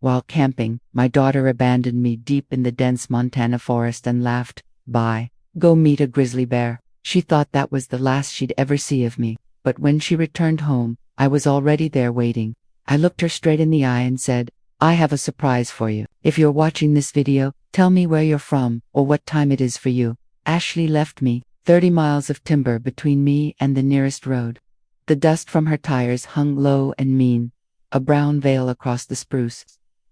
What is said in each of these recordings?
While camping, my daughter abandoned me deep in the dense Montana forest and laughed. Bye. Go meet a grizzly bear. She thought that was the last she'd ever see of me, but when she returned home, I was already there waiting. I looked her straight in the eye and said, I have a surprise for you. If you're watching this video, tell me where you're from or what time it is for you. Ashley left me 30 miles of timber between me and the nearest road. The dust from her tires hung low and mean, a brown veil across the spruce.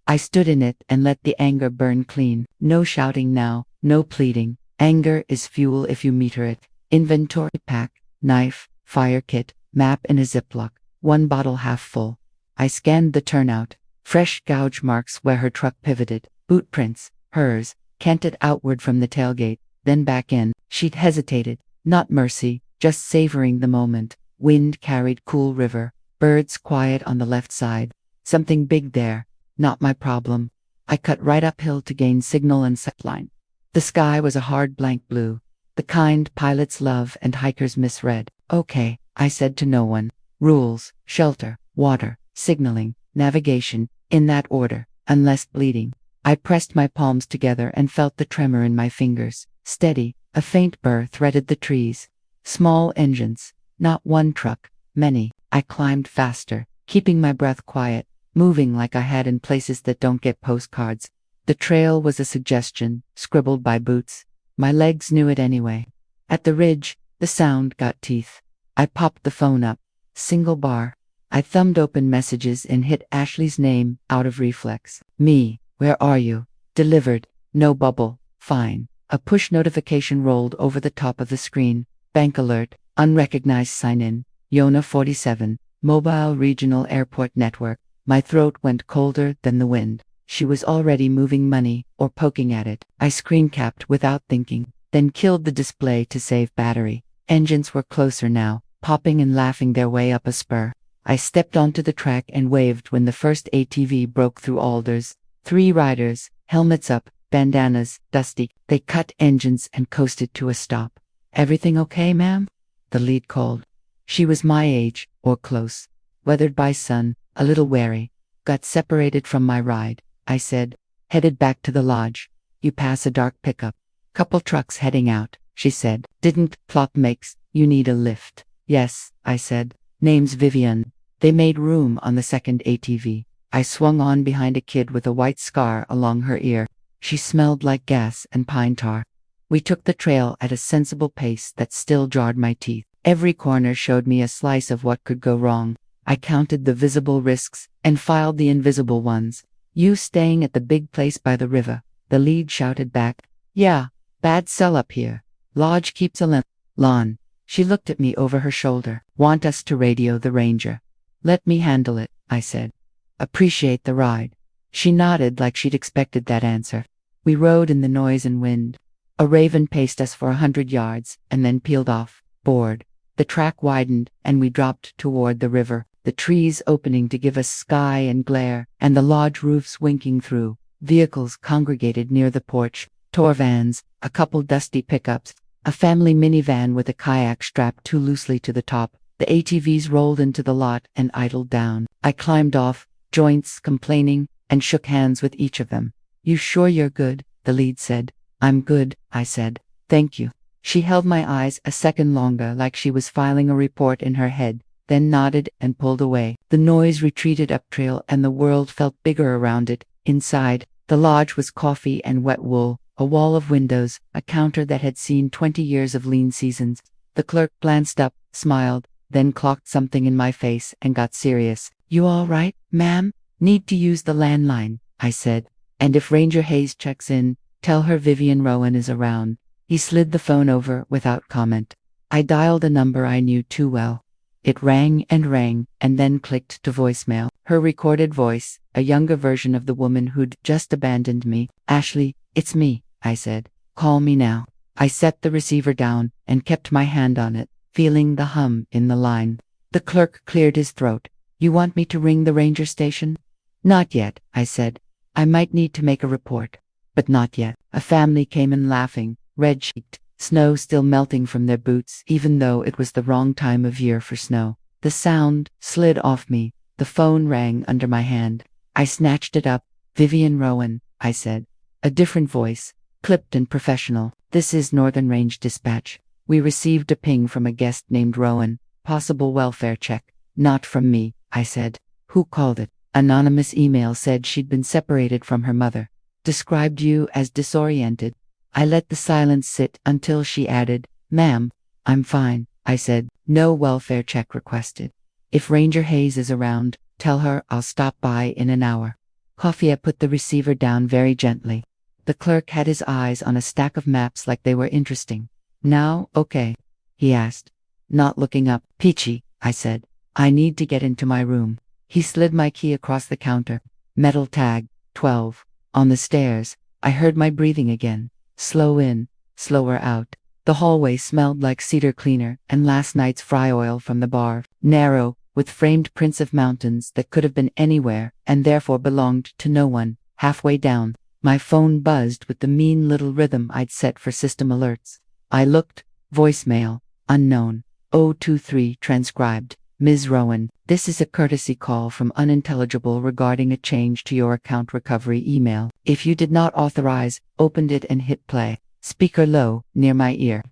I stood in it and let the anger burn clean. No shouting now, no pleading. Anger is fuel if you meter it. Inventory pack, knife, fire kit, map in a Ziploc, one bottle half full. I scanned the turnout. Fresh gouge marks where her truck pivoted. Boot prints, hers, canted outward from the tailgate, then back in. She'd hesitated. Not mercy, just savoring the moment. Wind carried cool river. Birds quiet on the left side. Something big there. Not my problem. I cut right uphill to gain signal and setline. The sky was a hard blank blue, the kind pilots love and hikers misread. Okay, I said to no one. Rules, shelter, water, signaling, navigation, in that order, unless bleeding. I pressed my palms together and felt the tremor in my fingers. Steady, a faint burr threaded the trees. Small engines, not one truck, many. I climbed faster, keeping my breath quiet, moving like I had in places that don't get postcards. The trail was a suggestion, scribbled by boots. My legs knew it anyway. At the ridge, the sound got teeth. I popped the phone up. Single bar. I thumbed open messages and hit Ashley's name out of reflex. Me, where are you? Delivered. No bubble. Fine. A push notification rolled over the top of the screen. Bank alert. Unrecognized sign-in. Yona 47. Mobile Regional Airport Network. My throat went colder than the wind. She was already moving money, or poking at it. I screen capped without thinking, then killed the display to save battery. Engines were closer now, popping and laughing their way up a spur. I stepped onto the track and waved when the first ATV broke through alders. 3 riders, helmets up, bandanas, dusty. They cut engines and coasted to a stop. Everything okay, ma'am? The lead called. She was my age, or close. Weathered by sun, a little wary. Got separated from my ride, I said. Headed back to the lodge. You pass a dark pickup. Couple trucks heading out, she said. Didn't plot makes, you need a lift. Yes, I said. Name's Vivian. They made room on the second ATV. I swung on behind a kid with a white scar along her ear. She smelled like gas and pine tar. We took the trail at a sensible pace that still jarred my teeth. Every corner showed me a slice of what could go wrong. I counted the visible risks and filed the invisible ones. You staying at the big place by the river? The lead shouted back. Yeah, bad sell up here. Lodge keeps a lawn. She looked at me over her shoulder. Want us to radio the ranger? Let me handle it, I said. Appreciate the ride. She nodded like she'd expected that answer. We rode in the noise and wind. A raven paced us for 100 yards and then peeled off, bored. The track widened and we dropped toward the river. The trees opening to give us sky and glare, and the lodge roofs winking through. Vehicles congregated near the porch, tour vans, a couple dusty pickups, a family minivan with a kayak strapped too loosely to the top. The ATVs rolled into the lot and idled down. I climbed off, joints complaining, and shook hands with each of them. You sure you're good? The lead said. I'm good, I said. Thank you. She held my eyes a second longer like she was filing a report in her head, then nodded and pulled away. The noise retreated up trail and the world felt bigger around it. Inside, the lodge was coffee and wet wool, a wall of windows, a counter that had seen 20 years of lean seasons. The clerk glanced up, smiled, then clocked something in my face and got serious. You all right, ma'am? Need to use the landline, I said. And if Ranger Hayes checks in, tell her Vivian Rowan is around. He slid the phone over without comment. I dialed a number I knew too well. It rang, and then clicked to voicemail. Her recorded voice, a younger version of the woman who'd just abandoned me. Ashley, it's me, I said. Call me now. I set the receiver down and kept my hand on it, feeling the hum in the line. The clerk cleared his throat. You want me to ring the ranger station? Not yet, I said. I might need to make a report. But not yet. A family came in laughing, red-cheeked. Snow still melting from their boots, even though it was the wrong time of year for snow. The sound slid off me. The phone rang under my hand. I snatched it up, Vivian Rowan, I said. A different voice, clipped and professional. This is Northern Range Dispatch. We received a ping from a guest named Rowan. Possible welfare check. Not from me, I said. Who called it? Anonymous email said she'd been separated from her mother. Described you as disoriented. I let the silence sit until she added, Ma'am, I'm fine, I said. No welfare check requested. If Ranger Hayes is around, tell her I'll stop by in an hour. Coffee put the receiver down very gently. The clerk had his eyes on a stack of maps like they were interesting. Now, okay? He asked. Not looking up. Peachy, I said. I need to get into my room. He slid my key across the counter. Metal tag, 12. On the stairs, I heard my breathing again. Slow in, slower out. The hallway smelled like cedar cleaner and last night's fry oil from the bar. Narrow, with framed prints of mountains that could have been anywhere and therefore belonged to no one. Halfway down, my phone buzzed with the mean little rhythm I'd set for system alerts. I looked. Voicemail. Unknown. 023 transcribed. Ms. Rowan, this is a courtesy call from Unintelligible regarding a change to your account recovery email. If you did not authorize, opened it and hit play. Speaker low, near my ear.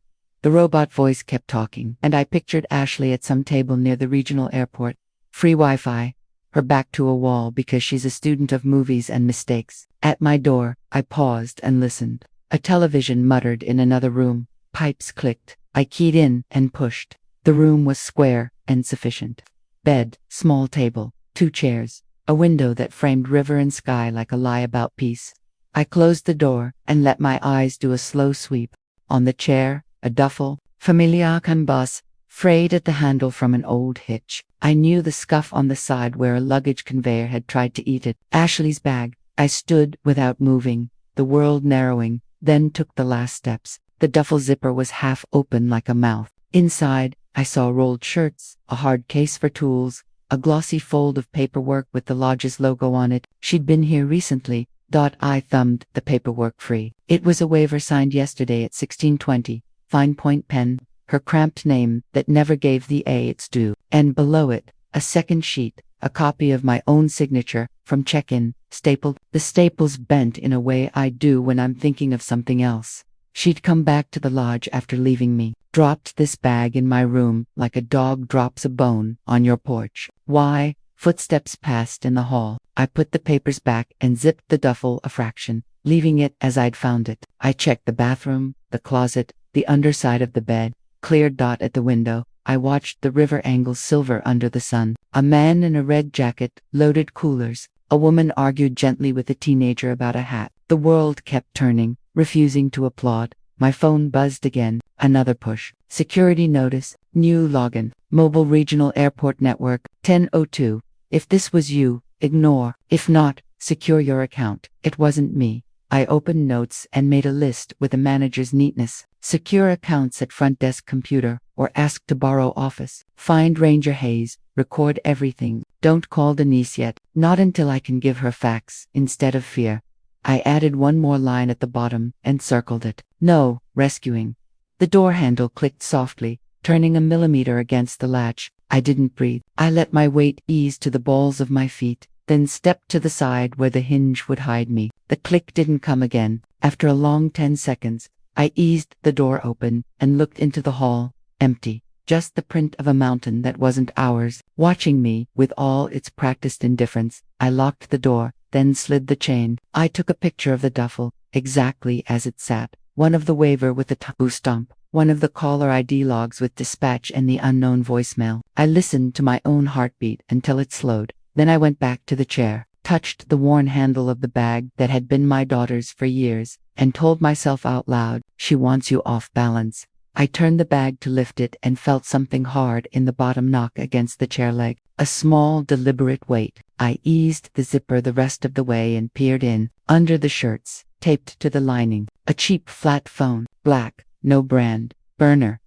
The robot voice kept talking, and I pictured Ashley at some table near the regional airport. Free Wi-Fi. Her back to a wall because she's a student of movies and mistakes. At my door, I paused and listened. A television muttered in another room. Pipes clicked. I keyed in and pushed. The room was square and sufficient. Bed, small table, 2 chairs, a window that framed river and sky like a lie about peace. I closed the door and let my eyes do a slow sweep. On the chair, a duffel, familiar can bus, frayed at the handle from an old hitch. I knew the scuff on the side where a luggage conveyor had tried to eat it. Ashley's bag. I stood without moving, the world narrowing, then took the last steps. The duffel zipper was half open like a mouth. Inside, I saw rolled shirts, a hard case for tools, a glossy fold of paperwork with the lodge's logo on it. She'd been here recently. I thumbed the paperwork free. It was a waiver signed yesterday at 1620, fine point pen, her cramped name that never gave the A its due, and below it, a second sheet, a copy of my own signature, from check-in, stapled. The staples bent in a way I do when I'm thinking of something else. She'd come back to the lodge after leaving me, dropped this bag in my room like a dog drops a bone on your porch. Why? Footsteps passed in the hall. I put the papers back and zipped the duffel a fraction, leaving it as I'd found it. I checked the bathroom, the closet, the underside of the bed, cleared dot at the window. I watched the river angle silver under the sun. A man in a red jacket loaded coolers. A woman argued gently with a teenager about a hat. The world kept turning, refusing to applaud. My phone buzzed again. Another push. Security notice. New login. Mobile Regional Airport Network. 10:02. If this was you, ignore. If not, secure your account. It wasn't me. I opened notes and made a list with a manager's neatness. Secure accounts at front desk computer, or ask to borrow office. Find Ranger Hayes. Record everything. Don't call Denise yet. Not until I can give her facts instead of fear. I added one more line at the bottom and circled it. No, rescuing. The door handle clicked softly, turning a millimeter against the latch. I didn't breathe. I let my weight ease to the balls of my feet, then stepped to the side where the hinge would hide me. The click didn't come again. After a long 10 seconds, I eased the door open and looked into the hall. Empty. Just the print of a mountain that wasn't ours, watching me with all its practiced indifference. I locked the door, then slid the chain. I took a picture of the duffel, exactly as it sat. One of the waiver with the taboo stump, one of the caller ID logs with dispatch and the unknown voicemail. I listened to my own heartbeat until it slowed. Then I went back to the chair, touched the worn handle of the bag that had been my daughter's for years, and told myself out loud, she wants you off balance. I turned the bag to lift it and felt something hard in the bottom knock against the chair leg. A small, deliberate weight. I eased the zipper the rest of the way and peered in. Under the shirts, taped to the lining, a cheap flat phone, black, no brand, burner.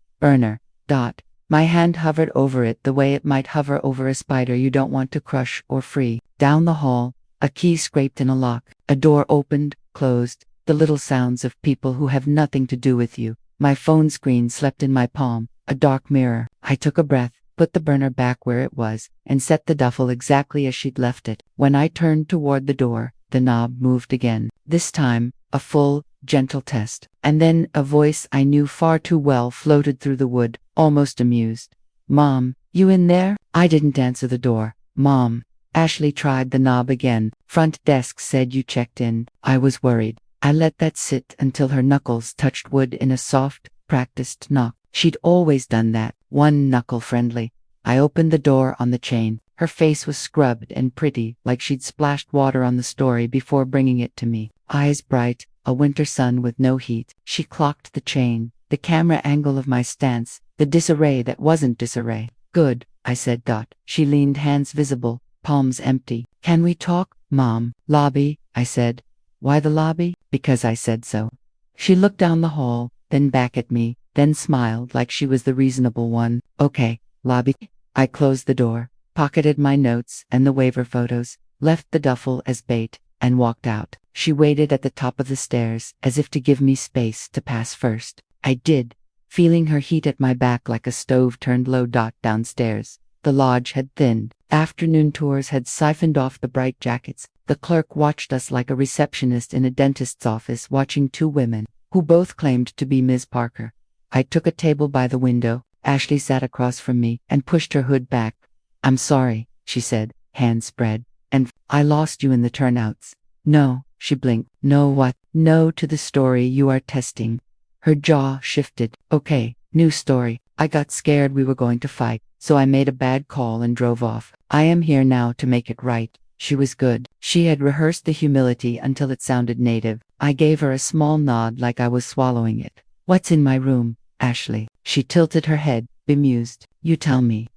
My hand hovered over it the way it might hover over a spider you don't want to crush or free. Down the hall, a key scraped in a lock. A door opened, closed, the little sounds of people who have nothing to do with you. My phone screen slept in my palm, a dark mirror. I took a breath, put the burner back where it was, and set the duffel exactly as she'd left it. When I turned toward the door, The knob moved again. This time, a full, gentle test. And then a voice I knew far too well floated through the wood, almost amused. "Mom, you in there?" I didn't answer the door. "Mom." Ashley tried the knob again. "Front desk said you checked in." I was worried. I let that sit until her knuckles touched wood in a soft, practiced knock. She'd always done that, one knuckle friendly. I opened the door on the chain. Her face was scrubbed and pretty, like she'd splashed water on the story before bringing it to me. Eyes bright, a winter sun with no heat. She clocked the chain, the camera angle of my stance, the disarray that wasn't disarray. "Good," I said. She leaned, hands visible, palms empty. "Can we talk, Mom?" "Lobby," I said. "Why the lobby?" "Because I said so." She looked down the hall, then back at me, then smiled like she was the reasonable one. "Okay, lobby." I closed the door, pocketed my notes and the waiver photos, left the duffel as bait, and walked out. She waited at the top of the stairs, as if to give me space to pass first. I did, feeling her heat at my back like a stove turned low. Downstairs, the lodge had thinned. Afternoon tours had siphoned off the bright jackets. The clerk watched us like a receptionist in a dentist's office watching two women, who both claimed to be Ms. Parker. I took a table by the window. Ashley sat across from me and pushed her hood back. "I'm sorry," she said, hands spread. "And I lost you in the turnouts." "No," she blinked. "No what?" "No to the story you are testing." Her jaw shifted. "Okay, new story. I got scared we were going to fight, so I made a bad call and drove off. I am here now to make it right." She was good. She had rehearsed the humility until it sounded native. I gave her a small nod like I was swallowing it. "What's in my room, Ashley?" She tilted her head, bemused. "You tell me.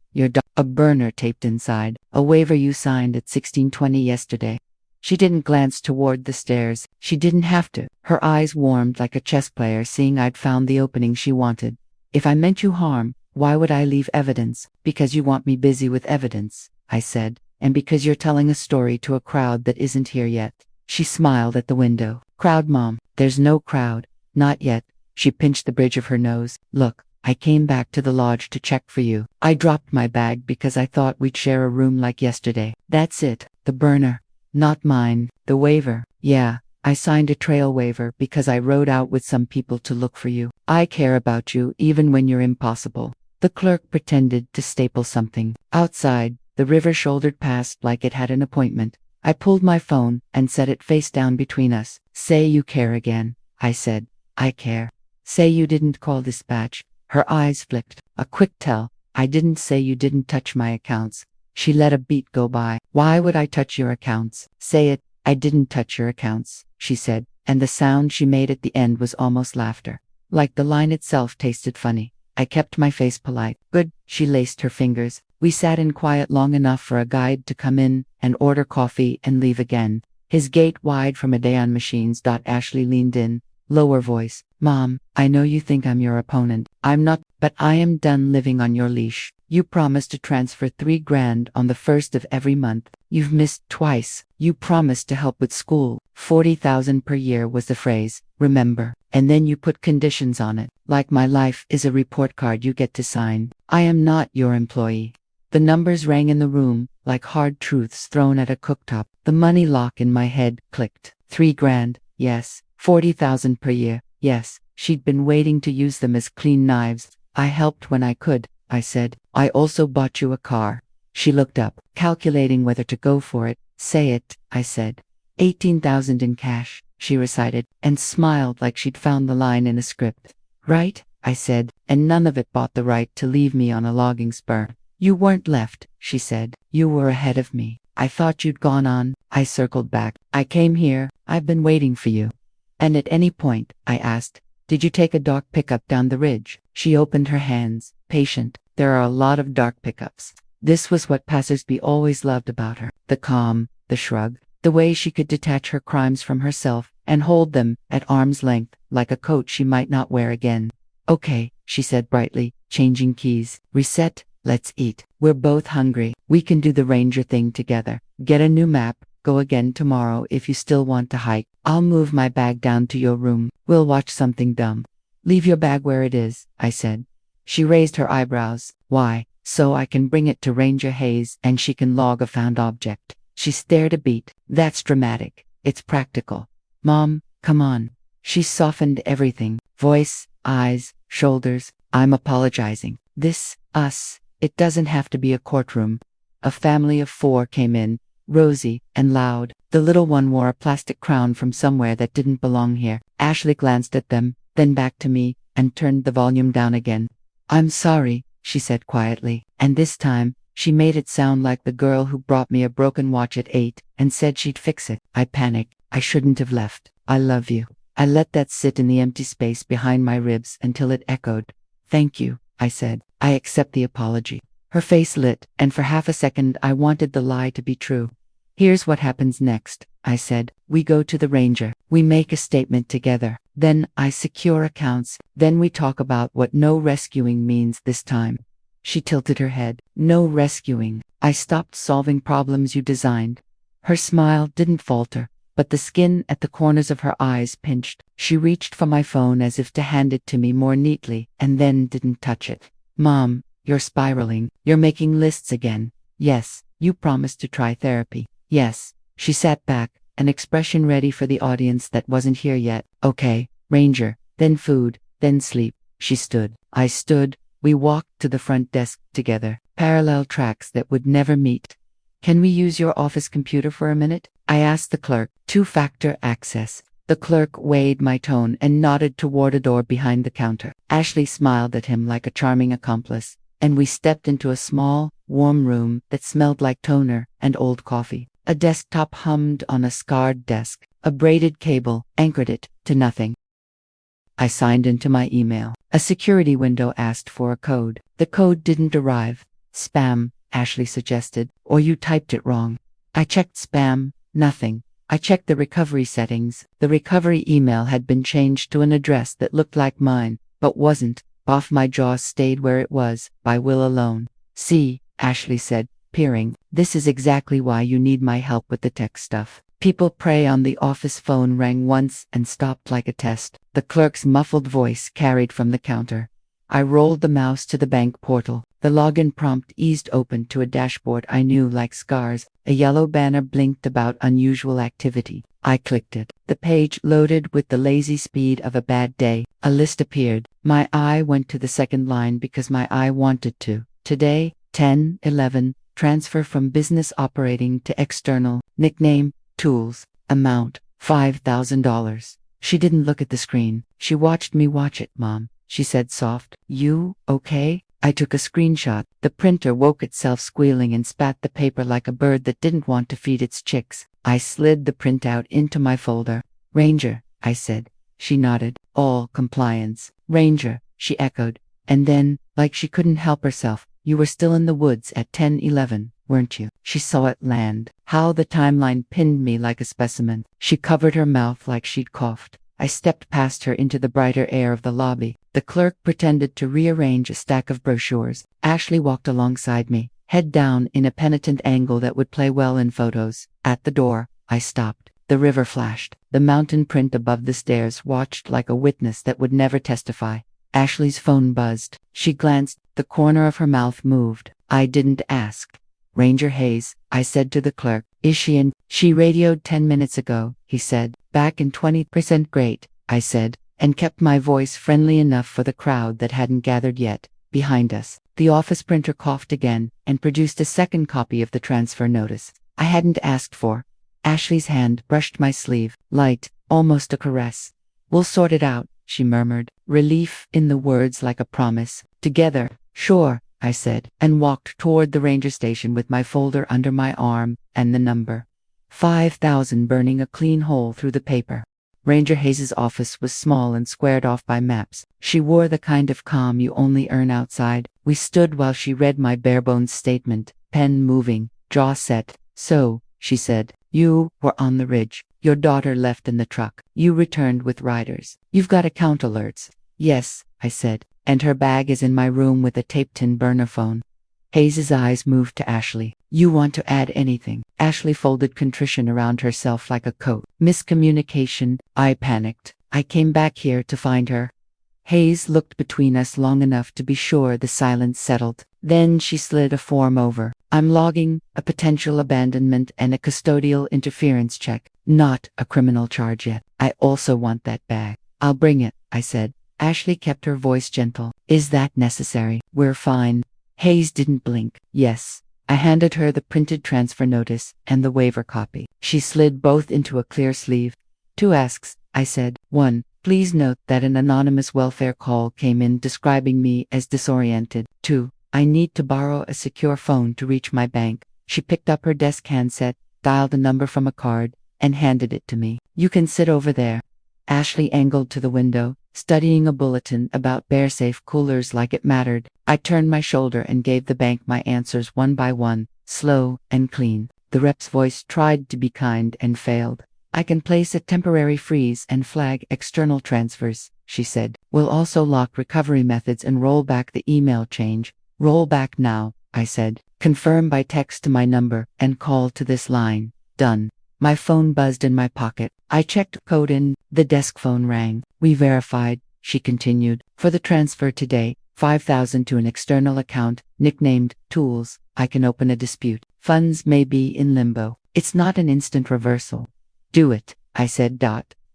A burner taped inside, a waiver you signed at 16:20 yesterday." She didn't glance toward the stairs. She didn't have to. Her eyes warmed like a chess player seeing I'd found the opening she wanted. "If I meant you harm, why would I leave evidence?" "Because you want me busy with evidence," I said, "and because you're telling a story to a crowd that isn't here yet." She smiled at the window. "Crowd, Mom? There's no crowd. Not yet." She pinched the bridge of her nose. "Look, I came back to the lodge to check for you. I dropped my bag because I thought we'd share a room like yesterday." "That's it. The burner." "Not mine. The waiver." "Yeah, I signed a trail waiver because I rode out with some people to look for you. I care about you even when you're impossible." The clerk pretended to staple something. Outside, the river shouldered past like it had an appointment. I pulled my phone and set it face down between us. "Say you care again," I said. "I care." "Say you didn't call dispatch." Her eyes flicked. "A quick tell. I didn't say you didn't touch my accounts." She let a beat go by. "Why would I touch your accounts?" "Say it. I didn't touch your accounts," she said, and the sound she made at the end was almost laughter. Like the line itself tasted funny. I kept my face polite. "Good." She laced her fingers. We sat in quiet long enough for a guide to come in and order coffee and leave again. His gate wide from a day on machines. Ashley leaned in. Lower voice. "Mom, I know you think I'm your opponent. I'm not, but I am done living on your leash. You promised to transfer $3,000 on the first of every month. You've missed twice. You promised to help with school. 40,000 per year was the phrase, remember? And then you put conditions on it, like my life is a report card you get to sign. I am not your employee." The numbers rang in the room, like hard truths thrown at a cooktop. The money lock in my head clicked. $3,000, yes. 40,000 per year, yes. She'd been waiting to use them as clean knives. "I helped when I could," I said. "I also bought you a car." She looked up, calculating whether to go for it. "Say it," I said. 18,000 in cash," she recited, and smiled like she'd found the line in a script. "Right," I said, "and none of it bought the right to leave me on a logging spur." "You weren't left," she said. "You were ahead of me. I thought you'd gone on." I circled back. "I came here. I've been waiting for you." "And at any point," I asked, "did you take a dark pickup down the ridge?" She opened her hands, patient. There are a lot of dark pickups. This was what passersby always loved about her. The calm, the shrug, the way she could detach her crimes from herself and hold them at arm's length, like a coat she might not wear again. "Okay," she said brightly, changing keys. "Reset, let's eat. We're both hungry. We can do the ranger thing together. Get a new map. Go again tomorrow if you still want to hike. I'll move my bag down to your room. We'll watch something dumb." "Leave your bag where it is," I said. She raised her eyebrows. "Why?" "So I can bring it to Ranger Hayes and she can log a found object." She stared a beat. "That's dramatic." It's practical. Mom, come on. She softened everything. Voice, eyes, shoulders. I'm apologizing. Us. It doesn't have to be a courtroom. A family of 4 came in, rosy and loud. The little one wore a plastic crown from somewhere that didn't belong here. Ashley glanced at them, then back to me, and turned the volume down again. I'm sorry, she said quietly, and this time, she made it sound like the girl who brought me a broken watch at 8 and said she'd fix it. I panicked. I shouldn't have left. I love you. I let that sit in the empty space behind my ribs until it echoed. Thank you, I said. I accept the apology. Her face lit, and for half a second I wanted the lie to be true. Here's what happens next, I said. We go to the ranger. We make a statement together. Then I secure accounts. Then we talk about what no rescuing means this time. She tilted her head. No rescuing. I stopped solving problems you designed. Her smile didn't falter, but the skin at the corners of her eyes pinched. She reached for my phone as if to hand it to me more neatly, and then didn't touch it. Mom, you're spiraling. You're making lists again. Yes, you promised to try therapy. Yes. She sat back, an expression ready for the audience that wasn't here yet. Okay, Ranger, then food, then sleep. She stood. I stood. We walked to the front desk together, parallel tracks that would never meet. Can we use your office computer for a minute? I asked the clerk. 2-factor access. The clerk weighed my tone and nodded toward a door behind the counter. Ashley smiled at him like a charming accomplice, and we stepped into a small, warm room that smelled like toner and old coffee. A desktop hummed on a scarred desk. A braided cable anchored it to nothing. I signed into my email. A security window asked for a code. The code didn't arrive. Spam, Ashley suggested, or you typed it wrong. I checked spam, nothing. I checked the recovery settings. The recovery email had been changed to an address that looked like mine, but wasn't. Off my jaw stayed where it was, by will alone. See, Ashley said, peering. This is exactly why you need my help with the tech stuff. People prey on the office phone rang once and stopped like a test. The clerk's muffled voice carried from the counter. I rolled the mouse to the bank portal. The login prompt eased open to a dashboard I knew like scars. A yellow banner blinked about unusual activity. I clicked it. The page loaded with the lazy speed of a bad day. A list appeared. My eye went to the second line because my eye wanted to. Today, 10/11, transfer from business operating to external. Nickname, tools. Amount, $5,000. She didn't look at the screen. She watched me watch it. Mom, she said soft. You, okay? I took a screenshot. The printer woke itself squealing and spat the paper like a bird that didn't want to feed its chicks. I slid the printout into my folder. Ranger, I said. She nodded. All compliance. Ranger, she echoed. And then, like she couldn't help herself, you were still in the woods at 10/11, weren't you? She saw it land. How the timeline pinned me like a specimen. She covered her mouth like she'd coughed. I stepped past her into the brighter air of the lobby. The clerk pretended to rearrange a stack of brochures. Ashley walked alongside me, head down in a penitent angle that would play well in photos. At the door, I stopped. The river flashed. The mountain print above the stairs watched like a witness that would never testify. Ashley's phone buzzed. She glanced. The corner of her mouth moved. I didn't ask. Ranger Hayes, I said to the clerk. Is she in? She radioed 10 minutes ago, he said. Back in 20%. Great, I said, and kept my voice friendly enough for the crowd that hadn't gathered yet. Behind us, the office printer coughed again and produced a second copy of the transfer notice. I hadn't asked for. Ashley's hand brushed my sleeve, light, almost a caress. We'll sort it out, she murmured, relief in the words like a promise. Together. Sure, I said, and walked toward the ranger station with my folder under my arm and the number. 5,000 burning a clean hole through the paper. Ranger Hayes's office was small and squared off by maps. She wore the kind of calm you only earn outside. We stood while she read my bare-bones statement, pen moving, jaw set. So, she said, you were on the ridge. Your daughter left in the truck. You returned with riders. You've got account alerts. Yes, I said, and her bag is in my room with a tape-tin burner phone. Hayes's eyes moved to Ashley. You want to add anything? Ashley folded contrition around herself like a coat. Miscommunication. I panicked. I came back here to find her. Hayes looked between us long enough to be sure the silence settled. Then she slid a form over. I'm logging a potential abandonment and a custodial interference check. Not a criminal charge yet. I also want that bag. I'll bring it, I said. Ashley kept her voice gentle. Is that necessary? We're fine. Hayes didn't blink. Yes. I handed her the printed transfer notice and the waiver copy. She slid both into a clear sleeve. 2 asks, I said. 1. Please note that an anonymous welfare call came in describing me as disoriented. 2. I need to borrow a secure phone to reach my bank. She picked up her desk handset, dialed a number from a card, and handed it to me. You can sit over there. Ashley angled to the window, studying a bulletin about bear-safe coolers like it mattered. I turned my shoulder and gave the bank my answers one by one, slow and clean. The rep's voice tried to be kind and failed. I can place a temporary freeze and flag external transfers, she said. We'll also lock recovery methods and roll back the email change. Roll back now, I said. Confirm by text to my number and call to this line. Done. My phone buzzed in my pocket. I checked code in. The desk phone rang. We verified, she continued, for the transfer today, 5,000 to an external account, nicknamed Tools. I can open a dispute. Funds may be in limbo. It's not an instant reversal. Do it, I said.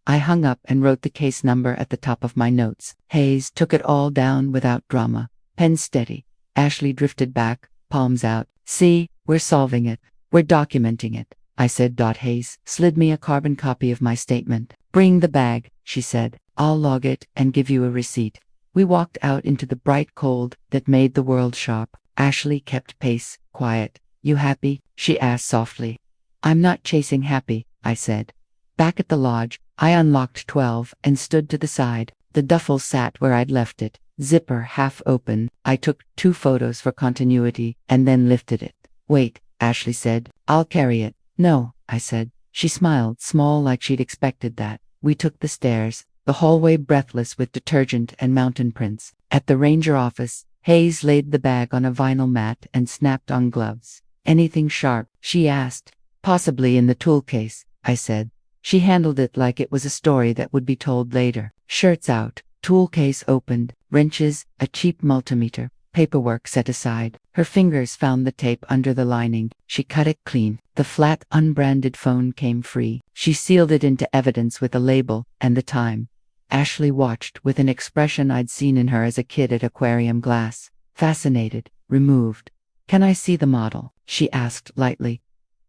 I hung up and wrote the case number at the top of my notes. Hayes took it all down without drama. Pen steady. Ashley drifted back, palms out. See, we're solving it. We're documenting it, I said. Hayes slid me a carbon copy of my statement. Bring the bag, she said. I'll log it and give you a receipt. We walked out into the bright cold that made the world sharp. Ashley kept pace, quiet. You happy? She asked softly. I'm not chasing happy, I said. Back at the lodge, I unlocked 12 and stood to the side. The duffel sat where I'd left it, zipper half open. I took 2 photos for continuity and then lifted it. Wait, Ashley said. I'll carry it. No, I said. She smiled, small like she'd expected that. We took the stairs, the hallway breathless with detergent and mountain prints. At the ranger office, Hayes laid the bag on a vinyl mat and snapped on gloves. Anything sharp? She asked. Possibly in the tool case, I said. She handled it like it was a story that would be told later. Shirts out, tool case opened, wrenches, a cheap multimeter, paperwork set aside. Her fingers found the tape under the lining. She cut it clean. The flat, unbranded phone came free. She sealed it into evidence with a label and the time. Ashley watched with an expression I'd seen in her as a kid at aquarium glass. Fascinated, removed. Can I see the model? She asked lightly.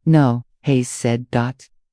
No, Hayes said.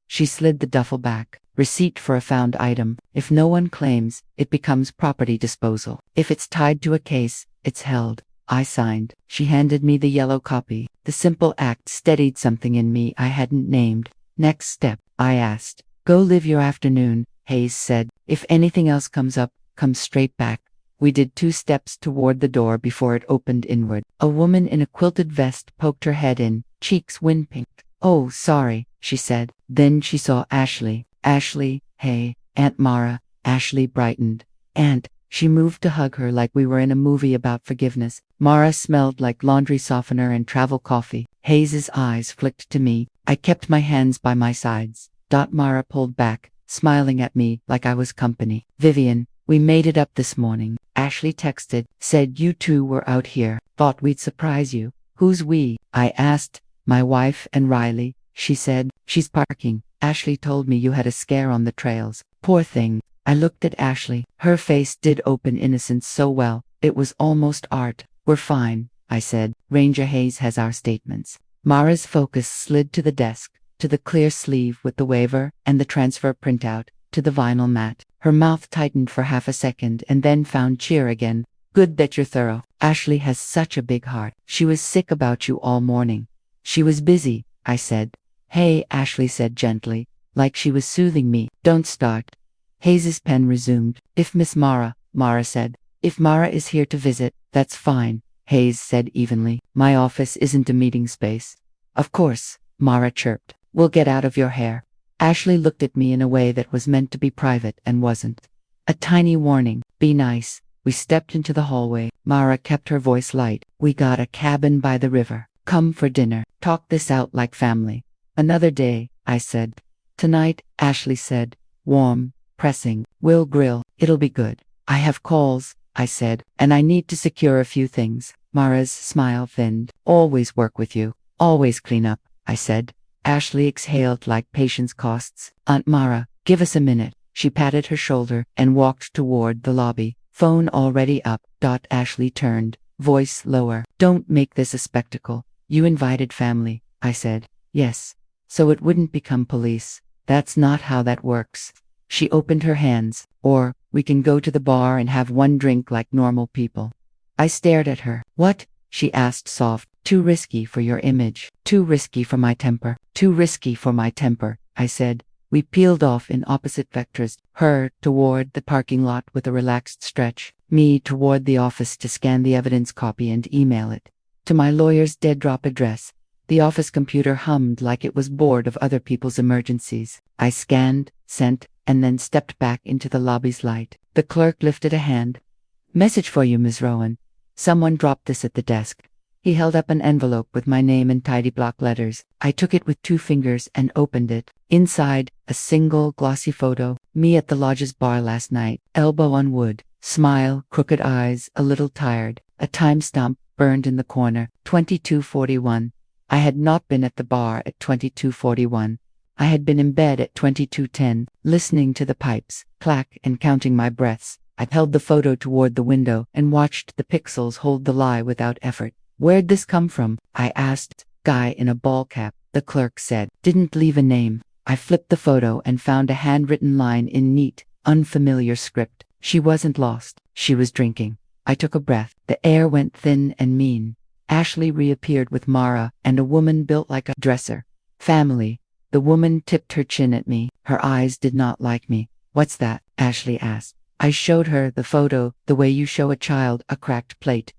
She slid the duffel back. Receipt for a found item. If no one claims, it becomes property disposal. If it's tied to a case, it's held. I signed. She handed me the yellow copy. The simple act steadied something in me I hadn't named. Next step, I asked. Go live your afternoon, Hayes said. If anything else comes up, come straight back. We did 2 steps toward the door before it opened inward. A woman in a quilted vest poked her head in, cheeks wind-pinked. Oh, sorry, she said. Then she saw Ashley. Ashley, hey, Aunt Mara. Ashley brightened. Aunt. She moved to hug her like we were in a movie about forgiveness. Mara smelled like laundry softener and travel coffee. Hayes's eyes flicked to me. I kept my hands by my sides. Mara pulled back, smiling at me like I was company. Vivian, we made it up this morning. Ashley texted, said you 2 were out here. Thought we'd surprise you. Who's we? I asked. My wife and Riley, she said. She's parking. Ashley told me you had a scare on the trails. Poor thing. I looked at Ashley. Her face did open innocence so well. It was almost art. We're fine, I said. Ranger Hayes has our statements. Mara's focus slid to the desk, to the clear sleeve with the waiver and the transfer printout, to the vinyl mat. Her mouth tightened for half a second and then found cheer again. Good that you're thorough. Ashley has such a big heart. She was sick about you all morning. She was busy, I said. Hey, Ashley said gently, like she was soothing me. Don't start. Hayes's pen resumed. If Miss Mara, Mara said. If Mara is here to visit, that's fine, Hayes said evenly. My office isn't a meeting space. Of course, Mara chirped. We'll get out of your hair. Ashley looked at me in a way that was meant to be private and wasn't. A tiny warning. Be nice. We stepped into the hallway. Mara kept her voice light. We got a cabin by the river. Come for dinner. Talk this out like family. Another day, I said. Tonight, Ashley said. Warm, pressing. We'll grill. It'll be good. I have calls, I said, and I need to secure a few things. Mara's smile thinned. Always work with you. Always clean up, I said. Ashley exhaled like patience costs. Aunt Mara, give us a minute. She patted her shoulder and walked toward the lobby. Phone already up. Ashley turned, voice lower. Don't make this a spectacle. You invited family, I said. Yes. So it wouldn't become police. That's not how that works. She opened her hands. Or, we can go to the bar and have one drink like normal people. I stared at her. What? She asked soft. Too risky for your image. Too risky for my temper. Too risky for my temper, I said. We peeled off in opposite vectors, her toward the parking lot with a relaxed stretch, me toward the office to scan the evidence copy and email it. To my lawyer's dead-drop address. The office computer hummed like it was bored of other people's emergencies. I scanned, sent, and then stepped back into the lobby's light. The clerk lifted a hand. Message for you, Ms. Rowan. Someone dropped this at the desk. He held up an envelope with my name in tidy block letters. I took it with 2 fingers and opened it. Inside, a single glossy photo. Me at the lodge's bar last night, elbow on wood, smile, crooked eyes, a little tired. A timestamp burned in the corner, 22:41. I had not been at the bar at 22:41. I had been in bed at 22:10, listening to the pipes clack and counting my breaths. I held the photo toward the window and watched the pixels hold the lie without effort. Where'd this come from? I asked. Guy in a ball cap, the clerk said. Didn't leave a name. I flipped the photo and found a handwritten line in neat, unfamiliar script. She wasn't lost. She was drinking. I took a breath. The air went thin and mean. Ashley reappeared with Mara and a woman built like a dresser. Family. The woman tipped her chin at me. Her eyes did not like me. What's that? Ashley asked. I showed her the photo, the way you show a child a cracked plate.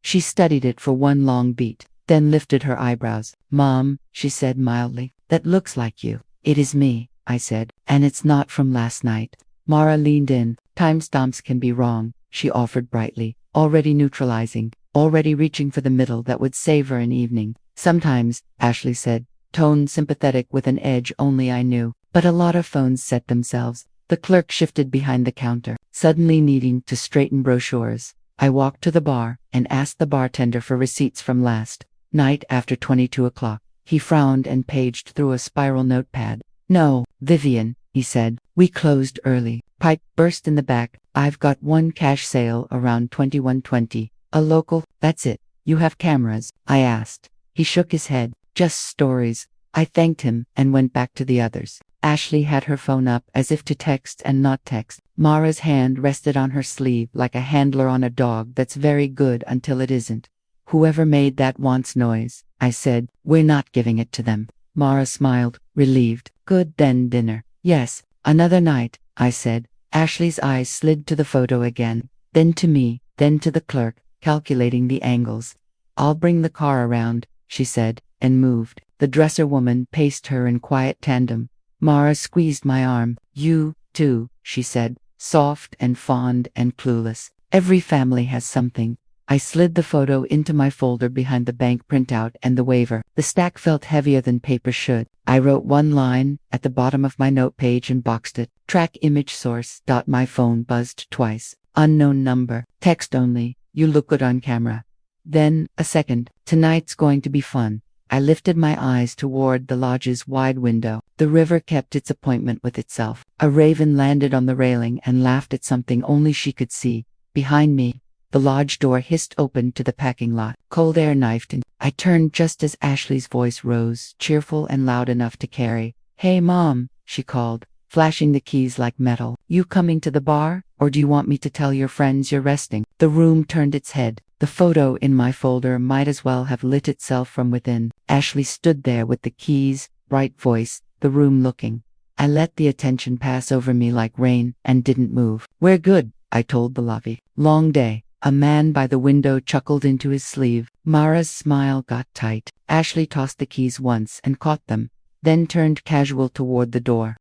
She studied it for one long beat, then lifted her eyebrows. Mom, she said mildly, that looks like you. It is me, I said, and it's not from last night. Mara leaned in. Timestamps can be wrong, she offered brightly, already neutralizing, already reaching for the middle that would savor an evening. Sometimes, Ashley said, tone sympathetic with an edge only I knew, but a lot of phones set themselves. The clerk shifted behind the counter, suddenly needing to straighten brochures. I walked to the bar and asked the bartender for receipts from last night after 22 o'clock. He frowned and paged through a spiral notepad. No, Vivian, he said, we closed early. Pipe burst in the back. I've got one cash sale around 21:20. A local, that's it. You have cameras? I asked. He shook his head. Just stories. I thanked him and went back to the others. Ashley had her phone up as if to text and not text. Mara's hand rested on her sleeve like a handler on a dog that's very good until it isn't. Whoever made that wants noise, I said. We're not giving it to them. Mara smiled, relieved. Good, then dinner. Yes, another night, I said. Ashley's eyes slid to the photo again, then to me, then to the clerk, calculating the angles. I'll bring the car around, she said, and moved. The dresser woman paced her in quiet tandem. Mara squeezed my arm. You, too, she said, soft and fond and clueless. Every family has something. I slid the photo into my folder behind the bank printout and the waiver. The stack felt heavier than paper should. I wrote one line at the bottom of my note page and boxed it. Track image source. My phone buzzed twice. Unknown number. Text only. You look good on camera. Then, a second. Tonight's going to be fun. I lifted my eyes toward the lodge's wide window. The river kept its appointment with itself. A raven landed on the railing and laughed at something only she could see. Behind me, the lodge door hissed open to the packing lot. Cold air knifed in. I turned just as Ashley's voice rose, cheerful and loud enough to carry. Hey, Mom, she called, flashing the keys like metal. You coming to the bar, or do you want me to tell your friends you're resting? The room turned its head. The photo in my folder might as well have lit itself from within. Ashley stood there with the keys, bright voice, the room looking. I let the attention pass over me like rain and didn't move. We're good, I told the lobby. Long day. A man by the window chuckled into his sleeve. Mara's smile got tight. Ashley tossed the keys once and caught them, then turned casual toward the door.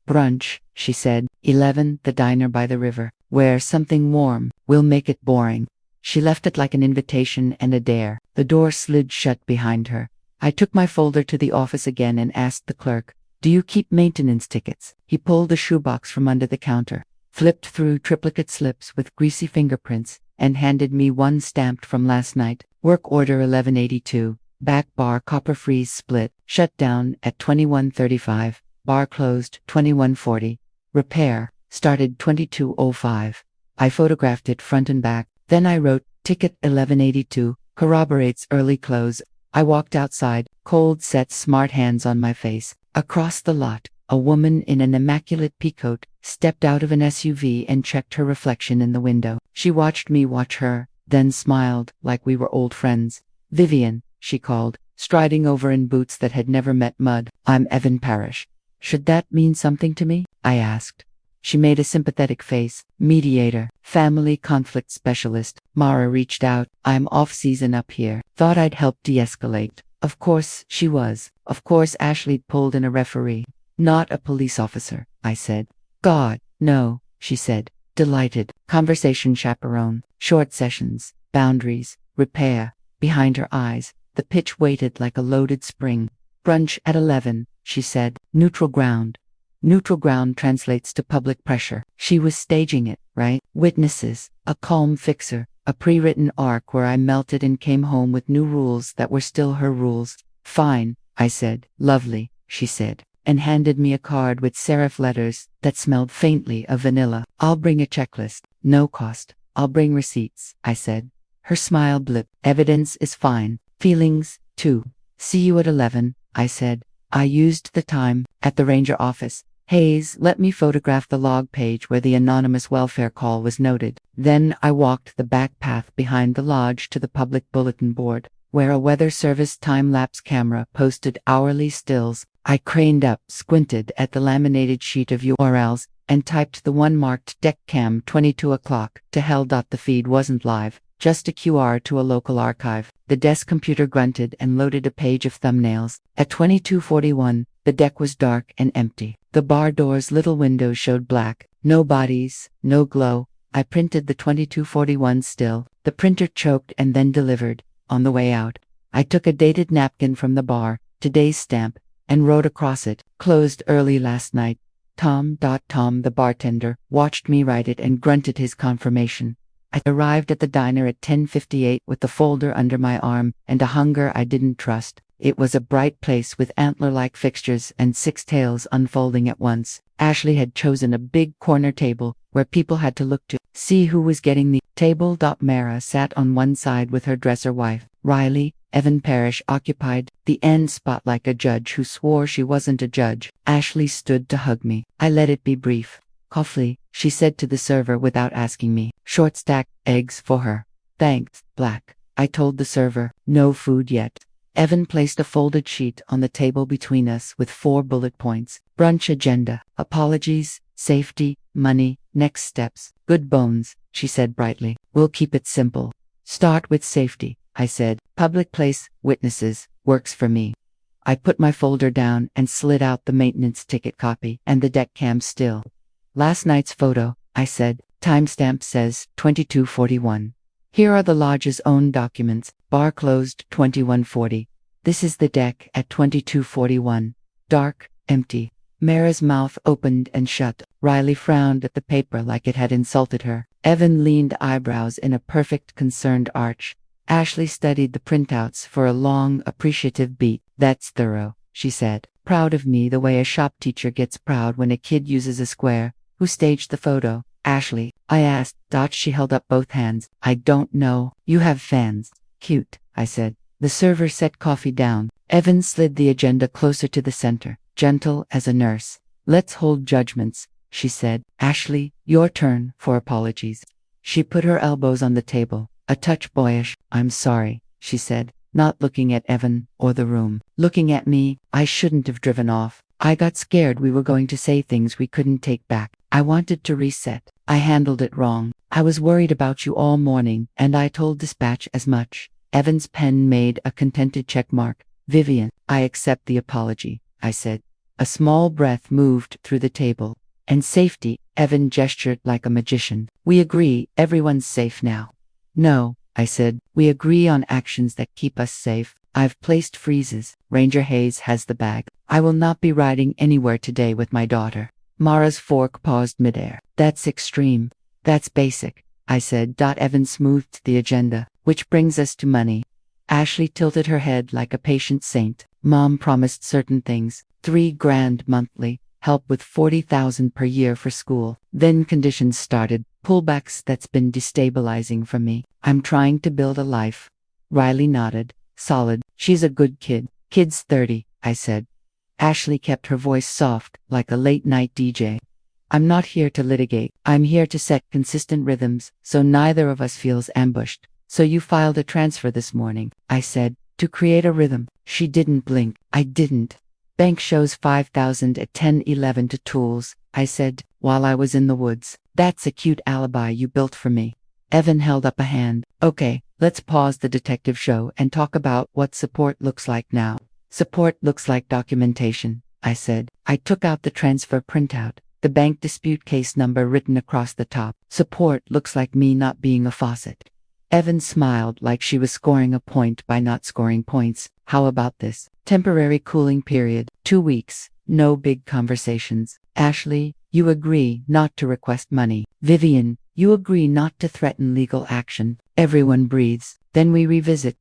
Brunch, she said. 11, the diner by the river. Wear something warm. We'll make it boring. She left it like an invitation and a dare. The door slid shut behind her. I took my folder to the office again and asked the clerk, do you keep maintenance tickets? He pulled a shoebox from under the counter, flipped through triplicate slips with greasy fingerprints, and handed me one stamped from last night. Work order 1182. Back bar copper freeze split. Shut down at 21:35. Bar closed 21:40. Repair started 22:05. I photographed it front and back. Then I wrote, ticket 1182, corroborates early close. I walked outside, cold set smart hands on my face. Across the lot, a woman in an immaculate peacoat stepped out of an SUV and checked her reflection in the window. She watched me watch her, then smiled like we were old friends. Vivian, she called, striding over in boots that had never met mud. I'm Evan Parrish. Should that mean something to me? I asked. She made a sympathetic face. Mediator, family conflict specialist. Mara reached out. I'm off-season up here. Thought I'd help de-escalate. Of course she was. Of course Ashley pulled in a referee. Not a police officer, I said. God, no, she said, delighted. Conversation chaperone. Short sessions. Boundaries. Repair. Behind her eyes, the pitch waited like a loaded spring. Brunch at 11, she said. Neutral ground. Neutral ground translates to public pressure. She was staging it, right? Witnesses, a calm fixer, a pre-written arc where I melted and came home with new rules that were still her rules. Fine, I said. Lovely, she said, and handed me a card with serif letters that smelled faintly of vanilla. I'll bring a checklist. No cost. I'll bring receipts, I said. Her smile blipped. Evidence is fine. Feelings, too. See you at 11, I said. I used the time at the ranger office. Hayes let me photograph the log page where the anonymous welfare call was noted. Then I walked the back path behind the lodge to the public bulletin board, where a weather service time-lapse camera posted hourly stills. I craned up, squinted at the laminated sheet of URLs, and typed the one marked deck cam 22 o'clock. To hell. The feed wasn't live, just a QR to a local archive. The desk computer grunted and loaded a page of thumbnails. At 22:41, the deck was dark and empty. The bar door's little window showed black. No bodies, no glow. I printed the 22:41 still. The printer choked and then delivered. On the way out, I took a dated napkin from the bar, today's stamp, and wrote across it, closed early last night. Tom. Tom, the bartender, watched me write it and grunted his confirmation. I arrived at the diner at 10:58 with the folder under my arm and a hunger I didn't trust. It was a bright place with antler-like fixtures and 6 tails unfolding at once. Ashley had chosen a big corner table where people had to look to see who was getting the table. Mara sat on one side with her dresser wife. Riley, Evan Parrish, occupied the end spot like a judge who swore she wasn't a judge. Ashley stood to hug me. I let it be brief. Coffee, she said to the server without asking me. Short stack, eggs for her. Thanks, Black. I told the server. No food yet. Evan placed a folded sheet on the table between us with 4 bullet points. Brunch agenda. Apologies, safety, money, next steps. Good bones, she said brightly. We'll keep it simple. Start with safety, I said. Public place, witnesses, works for me. I put my folder down and slid out the maintenance ticket copy and the deck cam still. Last night's photo, I said. Timestamp says 22:41. Here are the lodge's own documents. Bar closed 21:40. This is the deck at 22:41. Dark, empty. Mara's mouth opened and shut. Riley frowned at the paper like it had insulted her. Evan leaned eyebrows in a perfect concerned arch. Ashley studied the printouts for a long, appreciative beat. That's thorough, she said. Proud of me the way a shop teacher gets proud when a kid uses a square. Who staged the photo? Ashley, I asked. She held up both hands. I don't know. You have fans. Cute, I said. The server set coffee down. Evan slid the agenda closer to the center, gentle as a nurse. Let's hold judgments, she said. Ashley, your turn for apologies. She put her elbows on the table. A touch boyish. I'm sorry, she said, not looking at Evan or the room. Looking at me. I shouldn't have driven off. I got scared we were going to say things we couldn't take back. I wanted to reset. I handled it wrong. I was worried about you all morning, and I told dispatch as much. Evan's pen made a contented check mark. Vivian, I accept the apology, I said. A small breath moved through the table. And safety, Evan gestured like a magician. We agree, everyone's safe now. No, I said, we agree on actions that keep us safe. I've placed freezes. Ranger Hayes has the bag. I will not be riding anywhere today with my daughter. Mara's fork paused midair. That's extreme. That's basic, I said. Evan smoothed the agenda. Which brings us to money. Ashley tilted her head like a patient saint. Mom promised certain things, $3,000 monthly, help with $40,000 per year for school. Then conditions started, pullbacks that's been destabilizing for me. I'm trying to build a life. Riley nodded. Solid. She's a good kid. Kid's 30, I said. Ashley kept her voice soft, like a late-night DJ. I'm not here to litigate. I'm here to set consistent rhythms, so neither of us feels ambushed. So you filed a transfer this morning, I said, to create a rhythm. She didn't blink. I didn't. Bank shows 5,000 at 10:11 to tools, I said, while I was in the woods. That's a cute alibi you built for me. Evan held up a hand. Okay, let's pause the detective show and talk about what support looks like now. Support looks like documentation, I said. I took out the transfer printout, the bank dispute case number written across the top. Support looks like me not being a faucet. Evan smiled like she was scoring a point by not scoring points. How about this? Temporary cooling period, 2 weeks, no big conversations. Ashley, you agree not to request money. Vivian, you agree not to threaten legal action. Everyone breathes. Then we revisit.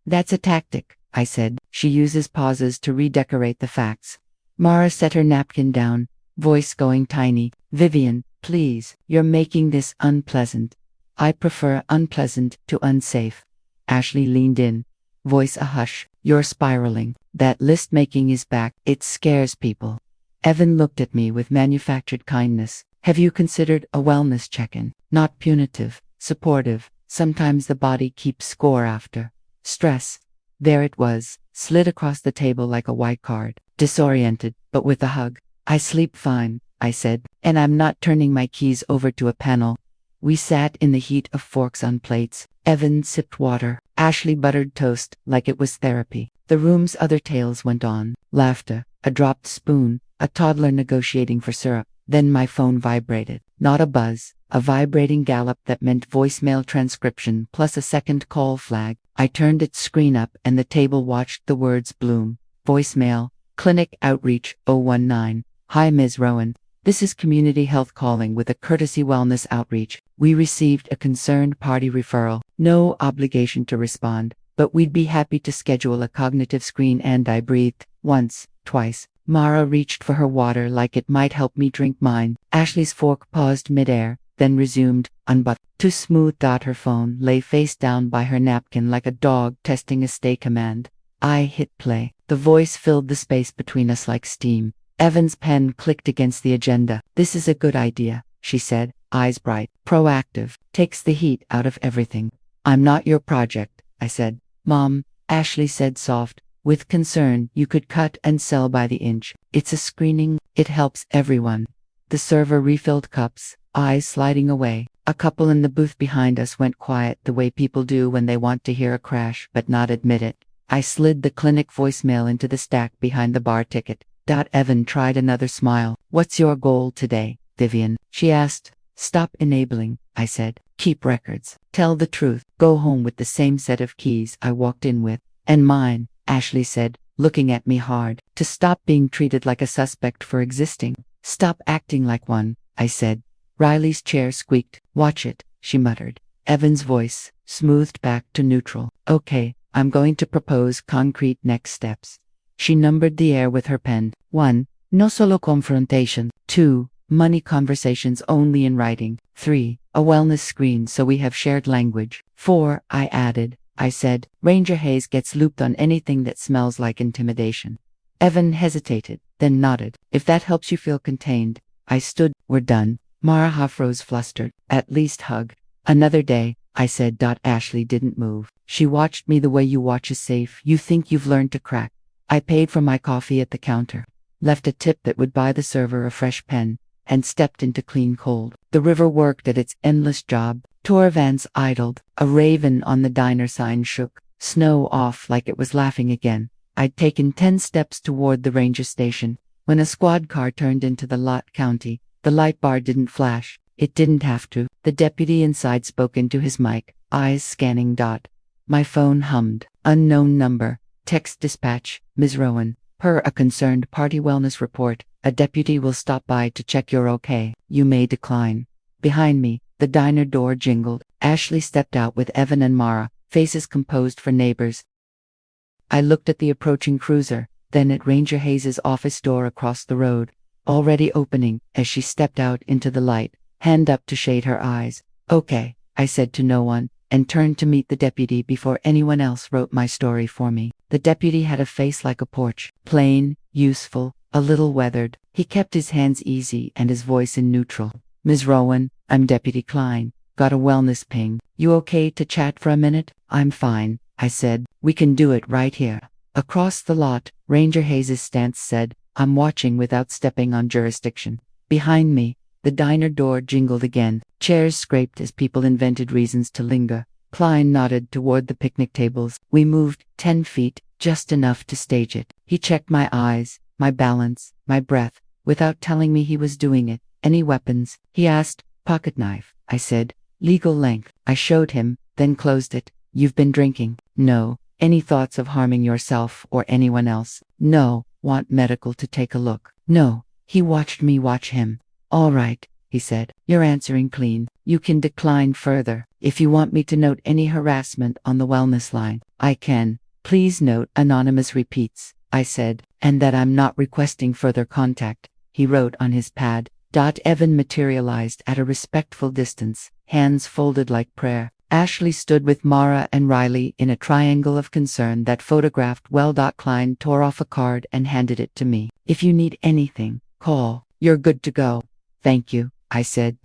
That's a tactic, I said. She uses pauses to redecorate the facts. Mara set her napkin down, voice going tiny. Vivian, please, you're making this unpleasant. I prefer unpleasant to unsafe. Ashley leaned in, voice a hush. You're spiraling. That list making is back. It scares people. Evan looked at me with manufactured kindness. Have you considered a wellness check-in? Not punitive, supportive. Sometimes the body keeps score after stress. There it was, slid across the table like a white card. Disoriented, but with a hug. I sleep fine, I said, and I'm not turning my keys over to a panel. We sat in the heat of forks on plates. Evan sipped water. Ashley buttered toast like it was therapy. The room's other tales went on. Laughter, a dropped spoon, a toddler negotiating for syrup. Then my phone vibrated. Not a buzz, a vibrating gallop that meant voicemail transcription plus a second call flag. I turned its screen up and the table watched the words bloom. Voicemail, Clinic Outreach 019. Hi Ms. Rowan. This is Community Health calling with a courtesy wellness outreach. We received a concerned party referral. No obligation to respond, but we'd be happy to schedule a cognitive screen. And I breathed. Once, twice. Mara reached for her water like it might help me drink mine. Ashley's fork paused midair, then resumed, unbuttoned. Too smooth. Her phone lay face down by her napkin like a dog testing a stay command. I hit play. The voice filled the space between us like steam. Evan's pen clicked against the agenda. This is a good idea, she said, eyes bright. Proactive, takes the heat out of everything. I'm not your project, I said. Mom, Ashley said soft, with concern. You could cut and sell by the inch. It's a screening, it helps everyone. The server refilled cups, eyes sliding away. A couple in the booth behind us went quiet the way people do when they want to hear a crash but not admit it. I slid the clinic voicemail into the stack behind the bar ticket. Evan tried another smile. What's your goal today, Vivian? She asked. Stop enabling, I said. Keep records. Tell the truth. Go home with the same set of keys I walked in with. And mine, Ashley said, looking at me hard. To stop being treated like a suspect for existing. Stop acting like one, I said. Riley's chair squeaked. Watch it, she muttered. Evan's voice, smoothed back to neutral. Okay, I'm going to propose concrete next steps. She numbered the air with her pen. 1. No solo confrontation. 2. Money conversations only in writing. 3. A wellness screen so we have shared language. 4. I added. I said, Ranger Hayes gets looped on anything that smells like intimidation. Evan hesitated, then nodded. If that helps you feel contained. I stood. We're done. Mara half rose flustered. At least hug. Another day, I said. Ashley didn't move. She watched me the way you watch a safe you think you've learned to crack. I paid for my coffee at the counter, left a tip that would buy the server a fresh pen, and stepped into clean cold. The river worked at its endless job. Tour vans idled. A raven on the diner sign shook. Snow off like it was laughing again. I'd taken 10 steps toward the ranger station when a squad car turned into the lot. County. The light bar didn't flash. It didn't have to. The deputy inside spoke into his mic, eyes scanning. My phone hummed. Unknown number. Text dispatch. Ms. Rowan. Per a concerned party wellness report, a deputy will stop by to check you're okay. You may decline. Behind me, the diner door jingled. Ashley stepped out with Evan and Mara, faces composed for neighbors. I looked at the approaching cruiser, then at Ranger Hayes's office door across the road, already opening as she stepped out into the light, hand up to shade her eyes. Okay, I said to no one, and turned to meet the deputy before anyone else wrote my story for me. The deputy had a face like a porch, plain, useful, a little weathered. He kept his hands easy and his voice in neutral. Ms. Rowan, I'm Deputy Klein. Got a wellness ping. You okay to chat for a minute? I'm fine, I said. We can do it right here. Across the lot, Ranger Hayes's stance said, I'm watching without stepping on jurisdiction. Behind me, the diner door jingled again. Chairs scraped as people invented reasons to linger. Klein nodded toward the picnic tables. We moved 10 feet, just enough to stage it. He checked my eyes, my balance, my breath, without telling me he was doing it. Any weapons? He asked. Pocket knife, I said. Legal length. I showed him, then closed it. You've been drinking? No. Any thoughts of harming yourself or anyone else? No. Want medical to take a look? No. He watched me watch him. All right, he said. You're answering clean. You can decline further. If you want me to note any harassment on the wellness line, I can. Please note, Anonymous repeats, I said, and that I'm not requesting further contact. He wrote on his pad. Evan materialized at a respectful distance, hands folded like prayer. Ashley stood with Mara and Riley in a triangle of concern that photographed well. Klein tore off a card and handed it to me. If you need anything, call. You're good to go. Thank you, I said.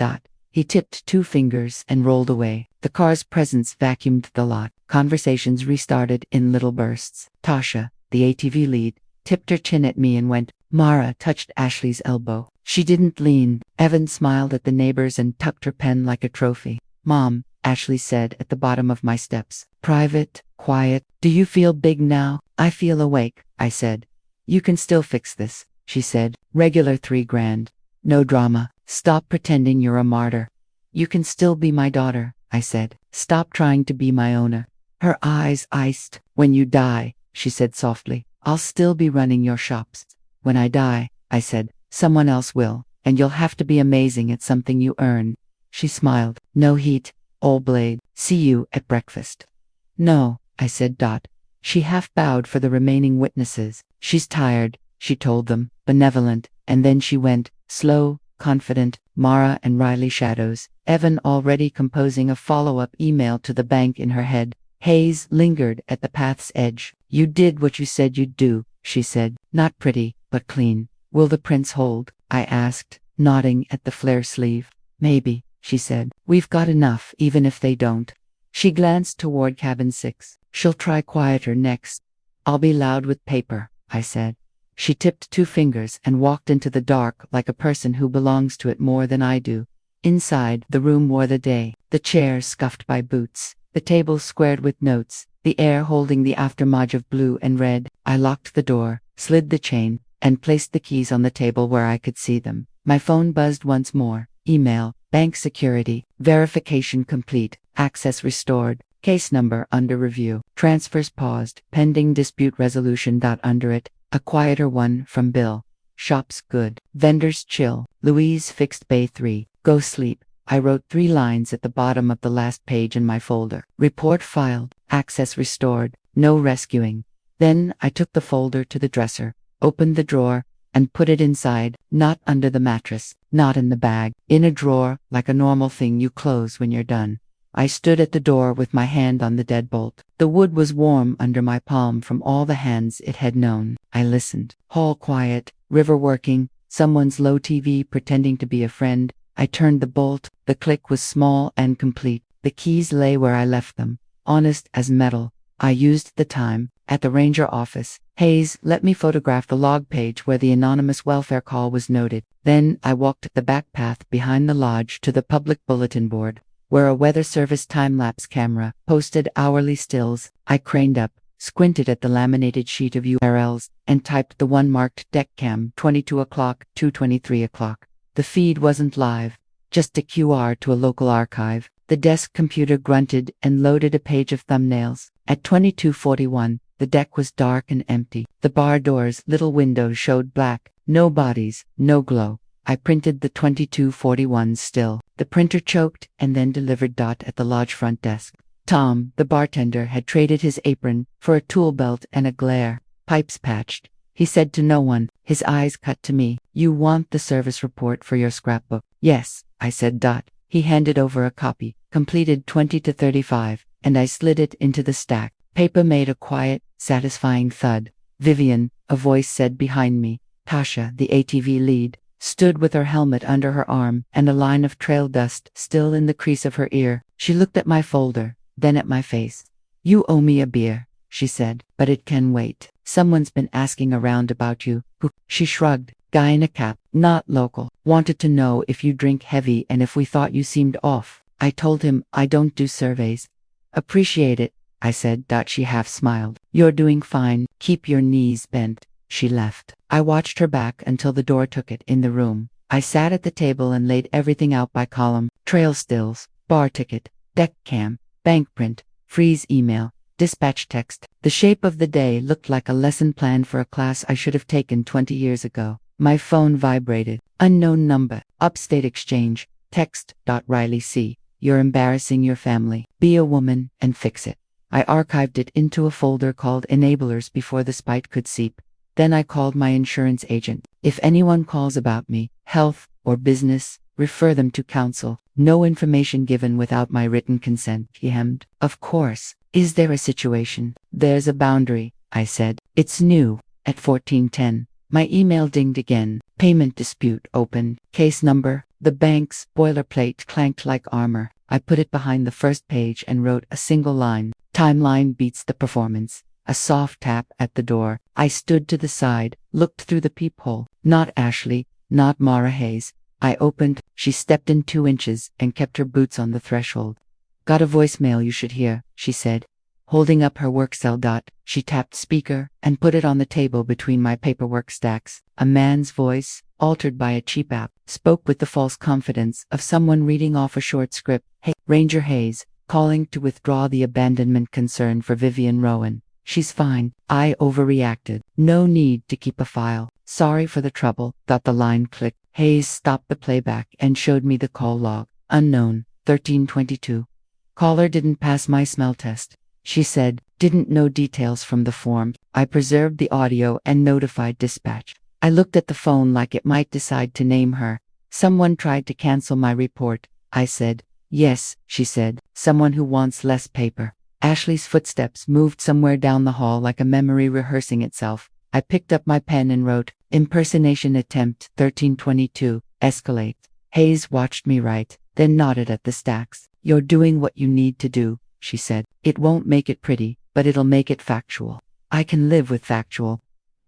He tipped 2 fingers and rolled away. The car's presence vacuumed the lot. Conversations restarted in little bursts. Tasha, the ATV lead, tipped her chin at me and went. Mara touched Ashley's elbow. She didn't lean. Evan smiled at the neighbors and tucked her pen like a trophy. Mom, Ashley said at the bottom of my steps. Private, quiet. Do you feel big now? I feel awake, I said. You can still fix this, she said. Regular $3,000. No drama. Stop pretending you're a martyr. You can still be my daughter, I said. Stop trying to be my owner. Her eyes iced. When you die, she said softly, I'll still be running your shops. When I die, I said, someone else will, and you'll have to be amazing at something you earn. She smiled. No heat, old blade. See you at breakfast. No, I said. She half bowed for the remaining witnesses. She's tired, she told them, benevolent, and then she went, slow, confident. Mara and Riley shadows. Evan already composing a follow-up email to the bank in her head. Hayes lingered at the path's edge. You did what you said you'd do, she said. Not pretty, but clean. Will the prints hold? I asked, nodding at the flare sleeve. Maybe, she said. We've got enough, even if they don't. She glanced toward cabin 6. She'll try quieter next. I'll be loud with paper, I said. She tipped 2 fingers and walked into the dark like a person who belongs to it more than I do. Inside, the room wore the day. The chairs scuffed by boots. The table squared with notes. The air holding the aftermage of blue and red. I locked the door, slid the chain, and placed the keys on the table where I could see them. My phone buzzed once more. Email, bank security, verification complete, access restored, case number under review, transfers paused, pending dispute resolution. Under it, a quieter one from Bill. Shops good, vendors chill. Louise fixed Bay 3, go sleep. I wrote 3 lines at the bottom of the last page in my folder. Report filed, access restored, no rescuing. Then I took the folder to the dresser, opened the drawer, and put it inside, not under the mattress, not in the bag, in a drawer, like a normal thing you close when you're done. I stood at the door with my hand on the deadbolt. The wood was warm under my palm from all the hands it had known. I listened. Hall quiet, river working, someone's low TV pretending to be a friend. I turned the bolt. The click was small and complete. The keys lay where I left them, honest as metal. I used the time. At the ranger office, Hayes let me photograph the log page where the anonymous welfare call was noted. Then I walked the back path behind the lodge to the public bulletin board, where a weather service time-lapse camera posted hourly stills. I craned up, squinted at the laminated sheet of URLs, and typed the one marked deck cam 22 o'clock, 2:23 o'clock. The feed wasn't live, just a QR to a local archive. The desk computer grunted and loaded a page of thumbnails. At 22:41, the deck was dark and empty. The bar door's little windows showed black. No bodies, no glow. I printed the 22:41 still. The printer choked and then delivered. At the lodge front desk. Tom, the bartender, had traded his apron for a tool belt and a glare. Pipes patched. He said to no one, his eyes cut to me. You want the service report for your scrapbook? Yes, I said. He handed over a copy, completed 20 to 35, and I slid it into the stack. Paper made a quiet, satisfying thud. Vivian, a voice said behind me. Tasha, the ATV lead, stood with her helmet under her arm and a line of trail dust still in the crease of her ear. She looked at my folder, then at my face. You owe me a beer, she said, but it can wait. Someone's been asking around about you. Who? She shrugged. Guy in a cap, not local. Wanted to know if you drink heavy and if we thought you seemed off. I told him I don't do surveys. Appreciate it, I said. She half smiled. You're doing fine. Keep your knees bent. She left. I watched her back until the door took it in the room. I sat at the table and laid everything out by column. Trail stills, bar ticket, deck cam, bank print, freeze email, dispatch text. The shape of the day looked like a lesson plan for a class I should have taken 20 years ago. My phone vibrated. Unknown number. Upstate Exchange. Text. Riley C. You're embarrassing your family. Be a woman and fix it. I archived it into a folder called Enablers before the spite could seep. Then I called my insurance agent. If anyone calls about me, health, or business, refer them to counsel. No information given without my written consent, he hemmed. Of course. Is there a situation? There's a boundary, I said. It's new. At 1410. My email dinged again. Payment dispute opened. Case number. The bank's boilerplate clanked like armor. I put it behind the first page and wrote a single line. Timeline beats the performance. A soft tap at the door. I stood to the side, looked through the peephole. Not Ashley, not Mara Hayes. I opened. She stepped in 2 inches and kept her boots on the threshold. Got a voicemail you should hear, she said. Holding up her work cell. She tapped speaker and put it on the table between my paperwork stacks. A man's voice, altered by a cheap app, spoke with the false confidence of someone reading off a short script. Hey, Ranger Hayes, calling to withdraw the abandonment concern for Vivian Rowan. She's fine. I overreacted. No need to keep a file. Sorry for the trouble. The line clicked. Hayes stopped the playback and showed me the call log. Unknown, 1322. Caller didn't pass my smell test, she said. Didn't know details from the form. I preserved the audio and notified dispatch. I looked at the phone like it might decide to name her. Someone tried to cancel my report, I said. Yes, she said. Someone who wants less paper. Ashley's footsteps moved somewhere down the hall like a memory rehearsing itself. I picked up my pen and wrote, Impersonation attempt, 1322, escalate. Hayes watched me write, then nodded at the stacks. You're doing what you need to do, she said. It won't make it pretty, but it'll make it factual. I can live with factual.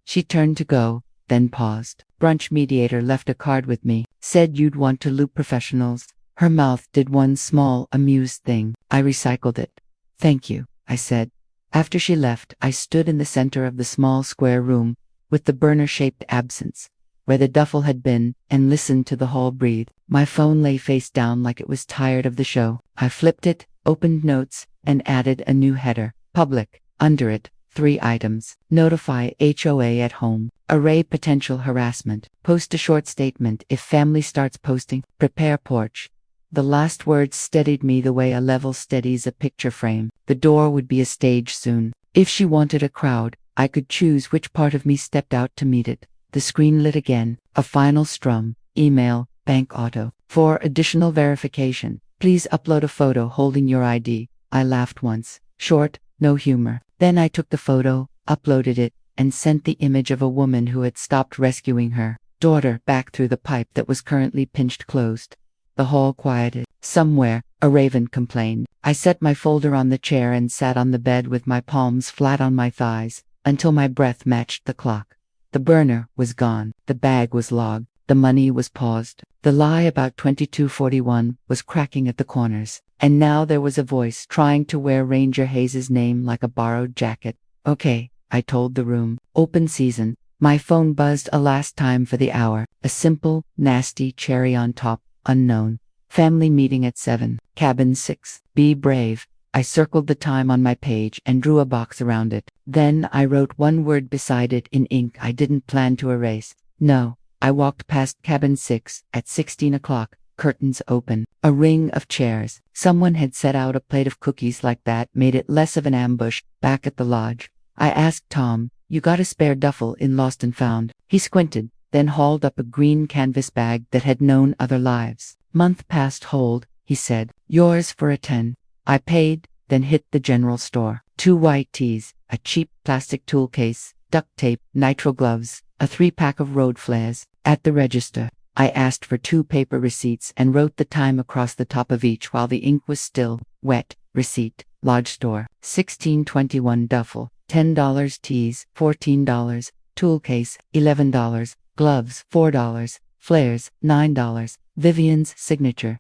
She turned to go, then paused. Brunch mediator left a card with me, said you'd want to loop professionals. Her mouth did one small, amused thing. I recycled it. Thank you, I said. After she left, I stood in the center of the small square room, with the burner-shaped absence, where the duffel had been, and listened to the hall breathe. My phone lay face down like it was tired of the show. I flipped it, opened notes, and added a new header. Public. Under it, 3 items. Notify HOA at home. Array potential harassment. Post a short statement if family starts posting. Prepare porch. The last words steadied me the way a level steadies a picture frame. The door would be a stage soon. If she wanted a crowd, I could choose which part of me stepped out to meet it. The screen lit again. A final strum. Email, bank auto. For additional verification, please upload a photo holding your ID. I laughed once. Short, no humor. Then I took the photo, uploaded it, and sent the image of a woman who had stopped rescuing her daughter back through the pipe that was currently pinched closed. The hall quieted. Somewhere, a raven complained. I set my folder on the chair and sat on the bed with my palms flat on my thighs, until my breath matched the clock. The burner was gone. The bag was logged. The money was paused. The lie about 2241 was cracking at the corners. And now there was a voice trying to wear Ranger Hayes's name like a borrowed jacket. Okay, I told the room. Open season. My phone buzzed a last time for the hour. A simple, nasty cherry on top. Unknown. Family meeting at 7. Cabin 6. Be brave. I circled the time on my page and drew a box around it. Then I wrote one word beside it in ink I didn't plan to erase. No. I walked past cabin 6 at 16 o'clock, curtains open, a ring of chairs. Someone had set out a plate of cookies like that, made it less of an ambush. Back at the lodge, I asked Tom, "You got a spare duffel in Lost and Found?" He squinted, then hauled up a green canvas bag that had known other lives. "Month past hold," he said. "Yours for a 10. I paid, then hit the general store. 2 white tees, a cheap plastic tool case, duct tape, nitrile gloves, a 3-pack of road flares. At the register, I asked for 2 paper receipts and wrote the time across the top of each while the ink was still wet. Receipt, lodge store, $16.21 duffel, $10 tees, $14, tool case, $11, gloves, $4, flares, $9, Vivian's signature.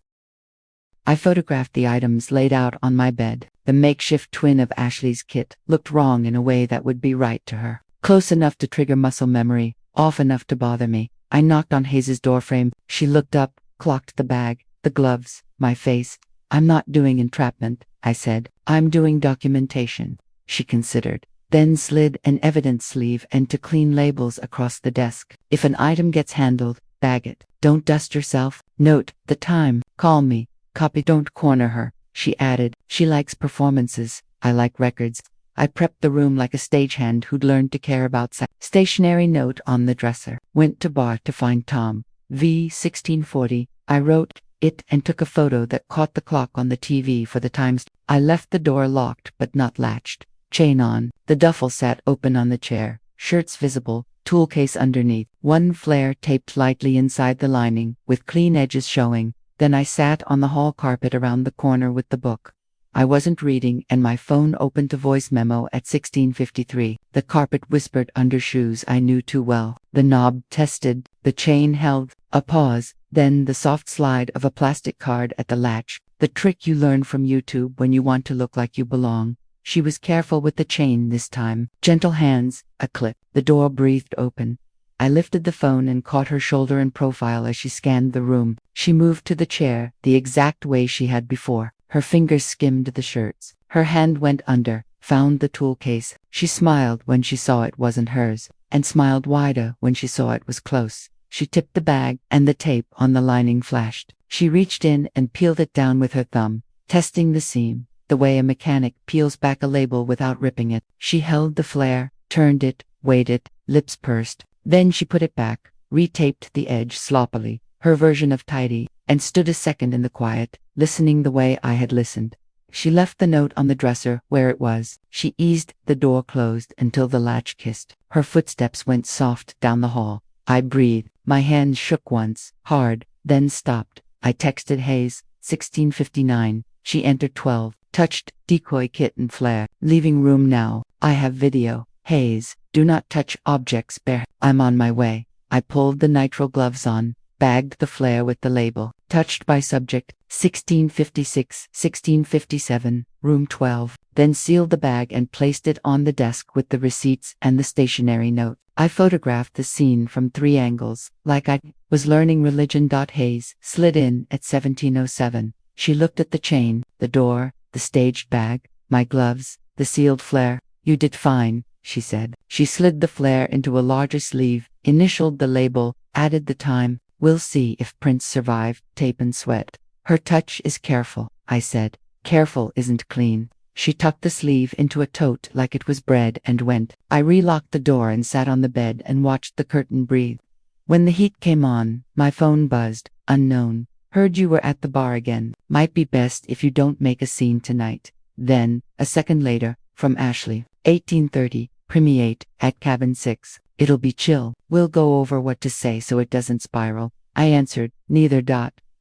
I photographed the items laid out on my bed. The makeshift twin of Ashley's kit looked wrong in a way that would be right to her. Close enough to trigger muscle memory, off enough to bother me. I knocked on Hayes's doorframe. She looked up, clocked the bag, the gloves, my face. "I'm not doing entrapment," I said. "I'm doing documentation." She considered, then slid an evidence sleeve and to clean labels across the desk. "If an item gets handled, bag it. Don't dust yourself. Note the time. Call me. Copy. Don't corner her," she added. "She likes performances. I like records." I prepped the room like a stagehand who'd learned to care about stationery. Note on the dresser. Went to bar to find Tom. V 1640. I wrote it and took a photo that caught the clock on the TV for the times. I left the door locked but not latched. Chain on. The duffel sat open on the chair. Shirts visible. Tool case underneath. 1 flare taped lightly inside the lining, with clean edges showing. Then I sat on the hall carpet around the corner with the book. I wasn't reading, and my phone opened to voice memo at 16:53. The carpet whispered under shoes I knew too well. The knob tested, the chain held. A pause, then the soft slide of a plastic card at the latch. The trick you learn from YouTube when you want to look like you belong. She was careful with the chain this time. Gentle hands, a clip. The door breathed open. I lifted the phone and caught her shoulder and profile as she scanned the room. She moved to the chair, the exact way she had before. Her fingers skimmed the shirts. Her hand went under, found the tool case. She smiled when she saw it wasn't hers, and smiled wider when she saw it was close. She tipped the bag, and the tape on the lining flashed. She reached in and peeled it down with her thumb, testing the seam, the way a mechanic peels back a label without ripping it. She held the flare, turned it, waited, lips pursed. Then she put it back, retaped the edge sloppily, her version of tidy, and stood a second in the quiet, listening the way I had listened. She left the note on the dresser where it was. She eased the door closed until the latch kissed. Her footsteps went soft down the hall. I breathed. My hands shook once, hard, then stopped. I texted Hayes, 16:59. She entered 12. Touched decoy kit and flare. Leaving room now. I have video. Hayes, do not touch objects bare. I'm on my way. I pulled the nitrile gloves on, bagged the flare with the label. Touched by subject, 1656, 1657, room 12. Then sealed the bag and placed it on the desk with the receipts and the stationery note. I photographed the scene from 3 angles, like I was learning religion. Hayes slid in at 1707. She looked at the chain, the door, the staged bag, my gloves, the sealed flare. "You did fine," she said. She slid the flare into a larger sleeve, initialed the label, added the time. "We'll see if prints survive, tape and sweat." "Her touch is careful," I said. "Careful isn't clean." She tucked the sleeve into a tote like it was bread and went. I relocked the door and sat on the bed and watched the curtain breathe. When the heat came on, my phone buzzed. "Unknown. Heard you were at the bar again. Might be best if you don't make a scene tonight." Then, a second later, from Ashley, 18:30, Premiate, at cabin 6. "It'll be chill. We'll go over what to say so it doesn't spiral." I answered, "Neither."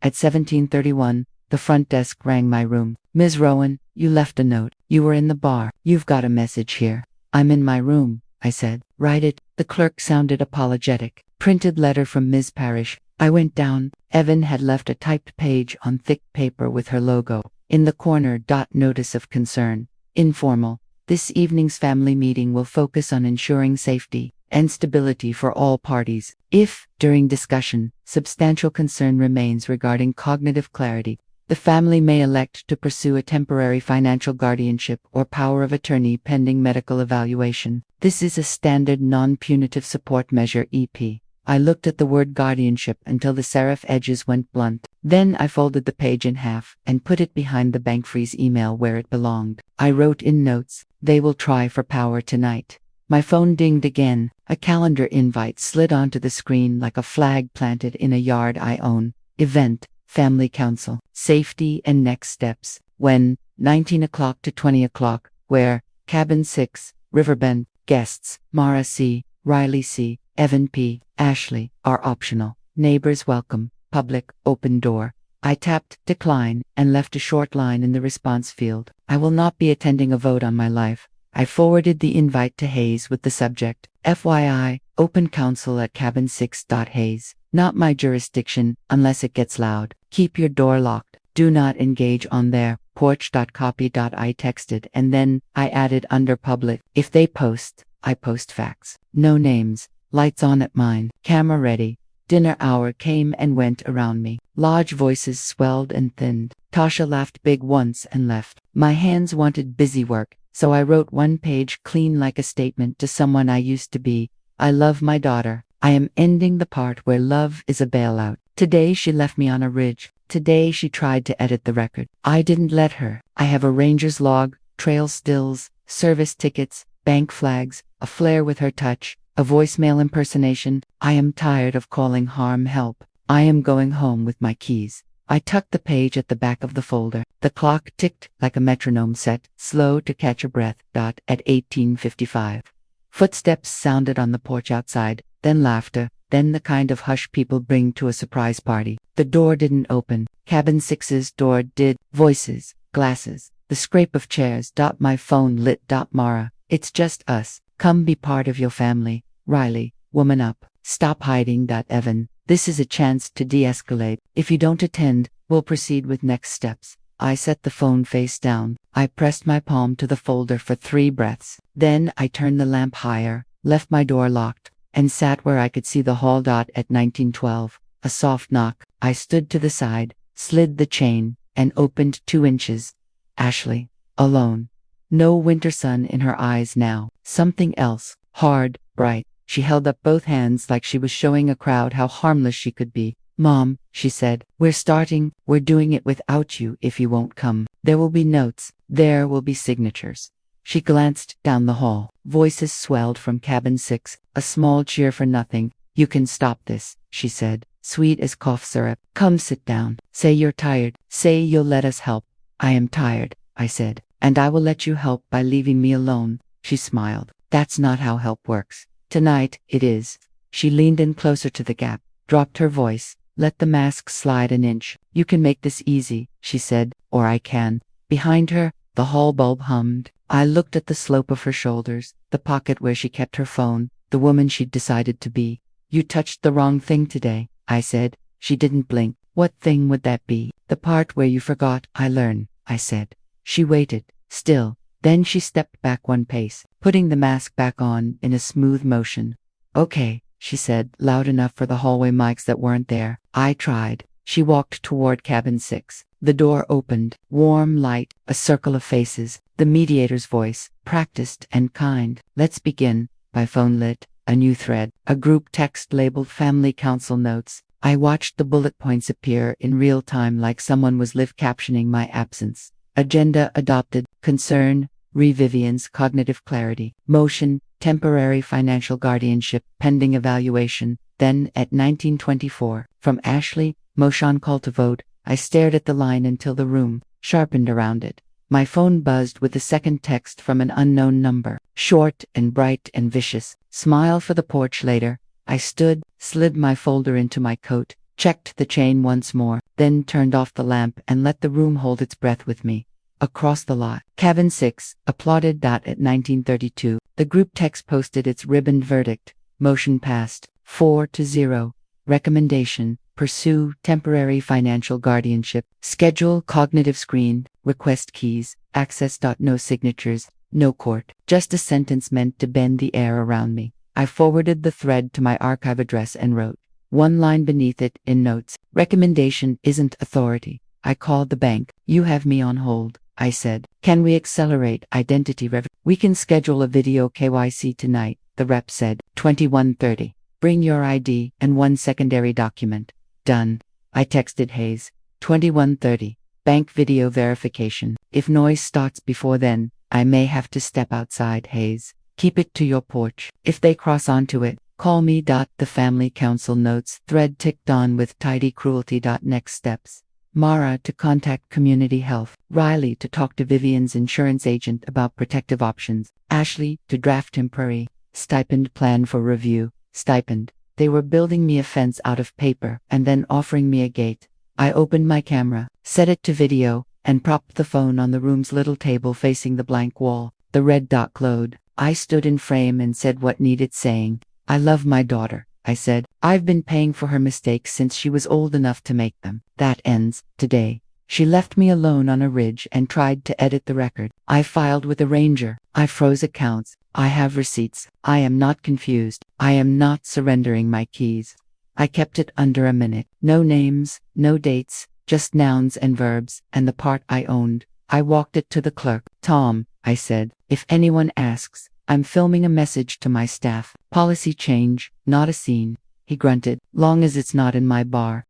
At 17:31, the front desk rang my room. "Ms. Rowan, you left a note. You were in the bar. You've got a message here." "I'm in my room," I said. "Write it." The clerk sounded apologetic. "Printed letter from Ms. Parrish." I went down. Evan had left a typed page on thick paper with her logo. In the corner, notice of concern. Informal. "This evening's family meeting will focus on ensuring safety and stability for all parties. If, during discussion, substantial concern remains regarding cognitive clarity, the family may elect to pursue a temporary financial guardianship or power of attorney pending medical evaluation. This is a standard non-punitive support measure EP. I looked at the word guardianship until the serif edges went blunt. Then I folded the page in half and put it behind the bank freeze email where it belonged. I wrote in notes, "They will try for power tonight." My phone dinged again. A calendar invite slid onto the screen like a flag planted in a yard I own. Event, Family Council, Safety and Next Steps. When, 19 o'clock to 20 o'clock. Where, Cabin 6, Riverbend. Guests, Mara C., Riley C., Evan P., Ashley, are optional. Neighbors welcome. Public, open door. I tapped decline and left a short line in the response field. I will not be attending a vote on my life. I forwarded the invite to Hayes with the subject, FYI, open council at cabin 6. Hayes. Not my jurisdiction, unless it gets loud. Keep your door locked. Do not engage on there. Porch.copy. I texted and then I added under public. If they post, I post facts. No names. Lights on at mine. Camera ready. Dinner hour came and went around me. Large voices swelled and thinned. Tasha laughed big once and left. My hands wanted busy work, so I wrote one page clean like a statement to someone I used to be. I love my daughter. I am ending the part where love is a bailout. Today she left me on a ridge. Today she tried to edit the record. I didn't let her. I have a ranger's log, trail stills, service tickets, bank flags, a flare with her touch, a voicemail impersonation. I am tired of calling harm help. I am going home with my keys. I tucked the page at the back of the folder. The clock ticked like a metronome set, slow to catch a breath. At 18:55. Footsteps sounded on the porch outside, then laughter, then the kind of hush people bring to a surprise party. The door didn't open. Cabin 6's door did. Voices, glasses, the scrape of chairs. My phone lit. Mara, it's just us. Come be part of your family. Riley, woman up. Stop hiding. Evan, this is a chance to de-escalate. If you don't attend, we'll proceed with next steps. I set the phone face down. I pressed my palm to the folder for 3 breaths. Then I turned the lamp higher, left my door locked, and sat where I could see the hall. At 19:12, a soft knock. I stood to the side, slid the chain, and opened 2 inches. Ashley, alone. No winter sun in her eyes now. Something else, hard, bright. She held up both hands like she was showing a crowd how harmless she could be. Mom, she said, we're starting. We're doing it without you if you won't come. There will be notes. There will be signatures. She glanced down the hall. Voices swelled from cabin 6, a small cheer for nothing. You can stop this, she said, sweet as cough syrup. Come sit down. Say you're tired. Say you'll let us help. I am tired, I said, and I will let you help by leaving me alone. She smiled. That's not how help works. Tonight, it is. She leaned in closer to the gap, dropped her voice, let the mask slide an inch. You can make this easy, she said, or I can. Behind her, the hall bulb hummed. I looked at the slope of her shoulders, the pocket where she kept her phone, the woman she'd decided to be. You touched the wrong thing today, I said. She didn't blink. What thing would that be? The part where you forgot. I learn, I said. She waited, still. Then she stepped back 1 pace, putting the mask back on in a smooth motion. Okay, she said, loud enough for the hallway mics that weren't there. I tried. She walked toward cabin 6. The door opened. Warm light, a circle of faces. The mediator's voice, practiced and kind. Let's begin. My phone lit. A new thread. A group text labeled Family Council Notes. I watched the bullet points appear in real time like someone was live captioning my absence. Agenda adopted. Concern. Vivian's cognitive clarity. Motion. Temporary financial guardianship. Pending evaluation. Then, at 19:24, from Ashley, motion call to vote. I stared at the line until the room sharpened around it. My phone buzzed with a second text from an unknown number. Short and bright and vicious. Smile for the porch later. I stood, slid my folder into my coat, checked the chain once more, then turned off the lamp and let the room hold its breath with me. Across the lot, cabin 6, applauded. At 19:32, the group text posted its ribboned verdict. Motion passed, 4-0. Recommendation. Pursue temporary financial guardianship. Schedule cognitive screen. Request keys. Access. No signatures. No court. Just a sentence meant to bend the air around me. I forwarded the thread to my archive address and wrote 1 line beneath it in notes. Recommendation isn't authority. I called the bank. You have me on hold, I said. Can we accelerate identity We can schedule a video KYC tonight, the rep said. 21:30. Bring your ID and one secondary document. Done. I texted Hayes. 21:30. Bank video verification. If noise starts before then, I may have to step outside, Hayes. Keep it to your porch. If they cross onto it, call me. The family council notes thread ticked on with tidy cruelty. Next steps. Mara to contact community health. Riley to talk to Vivian's insurance agent about protective options. Ashley to draft temporary stipend plan for review. Stipend. They were building me a fence out of paper and then offering me a gate. I opened my camera, set it to video, and propped the phone on the room's little table facing the blank wall. The red dot glowed. I stood in frame and said what needed saying. I love my daughter, I said. I've been paying for her mistakes since she was old enough to make them. That ends today. She left me alone on a ridge and tried to edit the record. I filed with a ranger. I froze accounts. I have receipts. I am not confused. I am not surrendering my keys. I kept it under a minute. No names, no dates, just nouns and verbs, and the part I owned. I walked it to the clerk. Tom, I said, if anyone asks, I'm filming a message to my staff. Policy change, not a scene. He grunted, long as it's not in my bar.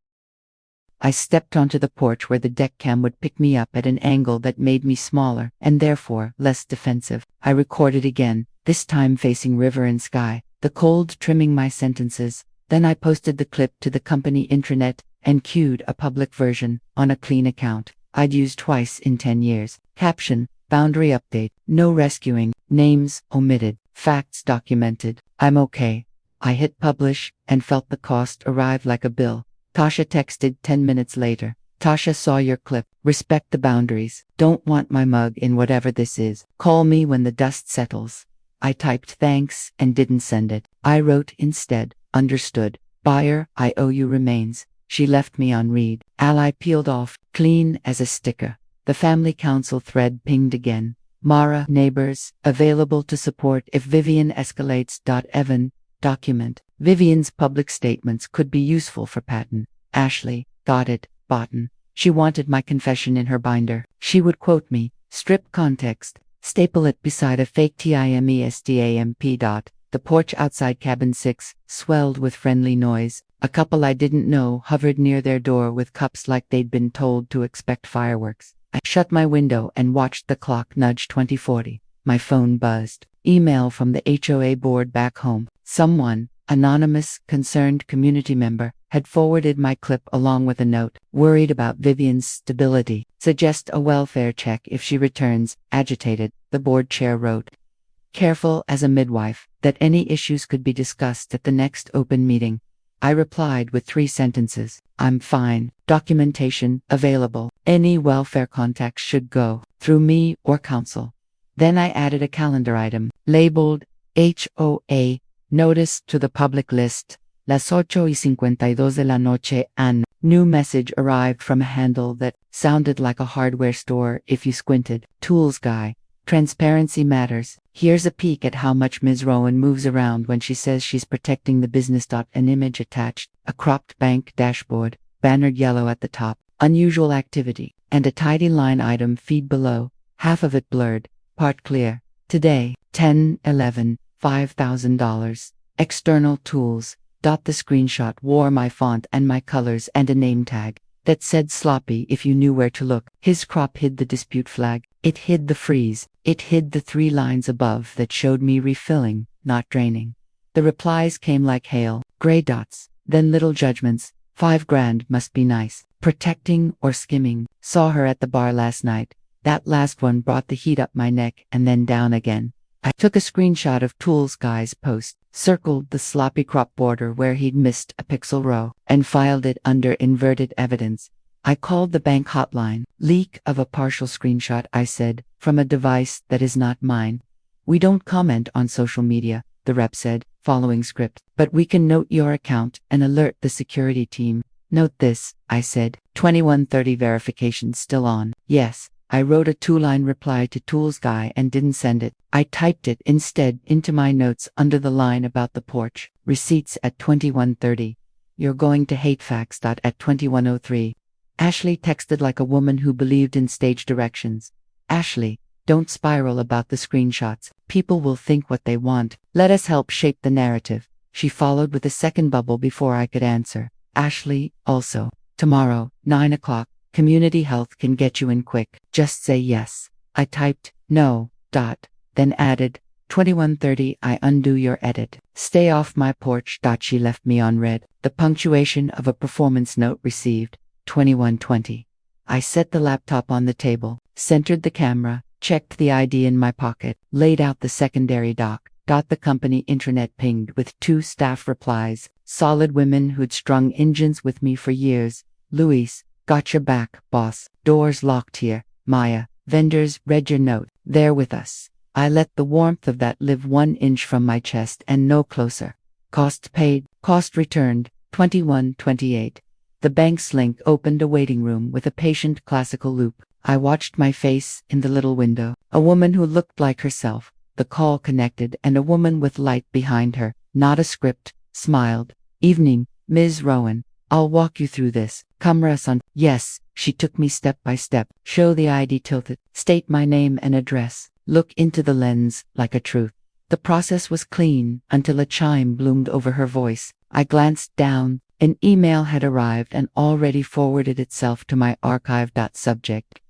I stepped onto the porch where the deck cam would pick me up at an angle that made me smaller, and therefore less defensive. I recorded again, this time facing river and sky, the cold trimming my sentences. Then I posted the clip to the company intranet and queued a public version on a clean account I'd used twice in 10 years. Caption, boundary update, no rescuing, names omitted, facts documented. I'm okay. I hit publish and felt the cost arrive like a bill. Tasha texted 10 minutes later. Tasha saw your clip. Respect the boundaries. Don't want my mug in whatever this is. Call me when the dust settles. I typed thanks and didn't send it. I wrote instead, understood. Buyer, I owe you remains. She left me on read. Ally peeled off, clean as a sticker. The family council thread pinged again. Mara, neighbors, available to support if Vivian escalates. Evan, document. Vivian's public statements could be useful for Patton. Ashley, got it, Botten. She wanted my confession in her binder. She would quote me, strip context, staple it beside a fake timestamp. The porch outside cabin 6 swelled with friendly noise. A couple I didn't know hovered near their door with cups like they'd been told to expect fireworks. I shut my window and watched the clock nudge 2040. My phone buzzed. Email from the HOA board back home. Someone, anonymous, concerned community member, had forwarded my clip along with a note. Worried about Vivian's stability. Suggest a welfare check if she returns. Agitated, the board chair wrote. Careful as a midwife, that any issues could be discussed at the next open meeting. I replied with 3 sentences. I'm fine. Documentation available. Any welfare contacts should go through me or council. Then I added a calendar item, labeled HOA, notice to the public list. Las 8:52 de la noche and new message arrived from a handle that sounded like a hardware store if you squinted. Tools guy. Transparency matters. Here's a peek at how much Ms. Rowan moves around when she says she's protecting the business. An image attached, a cropped bank dashboard, bannered yellow at the top, unusual activity, and a tidy line item feed below, half of it blurred, part clear. Today, 10/11, $5,000. External tools. The screenshot wore my font and my colors and a name tag that said sloppy if you knew where to look. His crop hid the dispute flag. It hid the freeze. It hid the 3 lines above that showed me refilling, not draining. The replies came like hail, gray dots, then little judgments. $5,000 must be nice. Protecting or skimming. Saw her at the bar last night. That last one brought the heat up my neck and then down again. I took a screenshot of Tools Guy's post, circled the sloppy crop border where he'd missed a pixel row, and filed it under inverted evidence. I called the bank hotline. Leak of a partial screenshot, I said, from a device that is not mine. We don't comment on social media, the rep said, following script, but we can note your account and alert the security team. Note this, I said. 21:30 verification still on. Yes. I wrote a 2-line reply to Tools Guy and didn't send it. I typed it instead into my notes under the line about the porch. Receipts at 21:30. You're going to hate facts. At 21:03. Ashley texted like a woman who believed in stage directions. Ashley, don't spiral about the screenshots. People will think what they want. Let us help shape the narrative. She followed with a second bubble before I could answer. Ashley, also. Tomorrow, 9 o'clock. Community health can get you in quick. Just say yes. I typed, no, then added, 21:30. I undo your edit. Stay off my porch. She left me on read. The punctuation of a performance note received, 21:20. I set the laptop on the table, centered the camera, checked the ID in my pocket, laid out the secondary doc. The company intranet pinged with 2 staff replies, solid women who'd strung engines with me for years. Luis, got your back, boss. Doors locked here. Maya, vendors, read your note. They're with us. I let the warmth of that live 1 inch from my chest and no closer. Cost paid, cost returned, 21:28. The bank's link opened a waiting room with a patient classical loop. I watched my face in the little window. A woman who looked like herself. The call connected and a woman with light behind her, not a script, smiled. Evening, Ms. Rowan. I'll walk you through this. Cameras on. Yes, she took me step by step. Show the ID tilted. State my name and address. Look into the lens, like a truth. The process was clean, until a chime bloomed over her voice. I glanced down. An email had arrived and already forwarded itself to my archive.subject.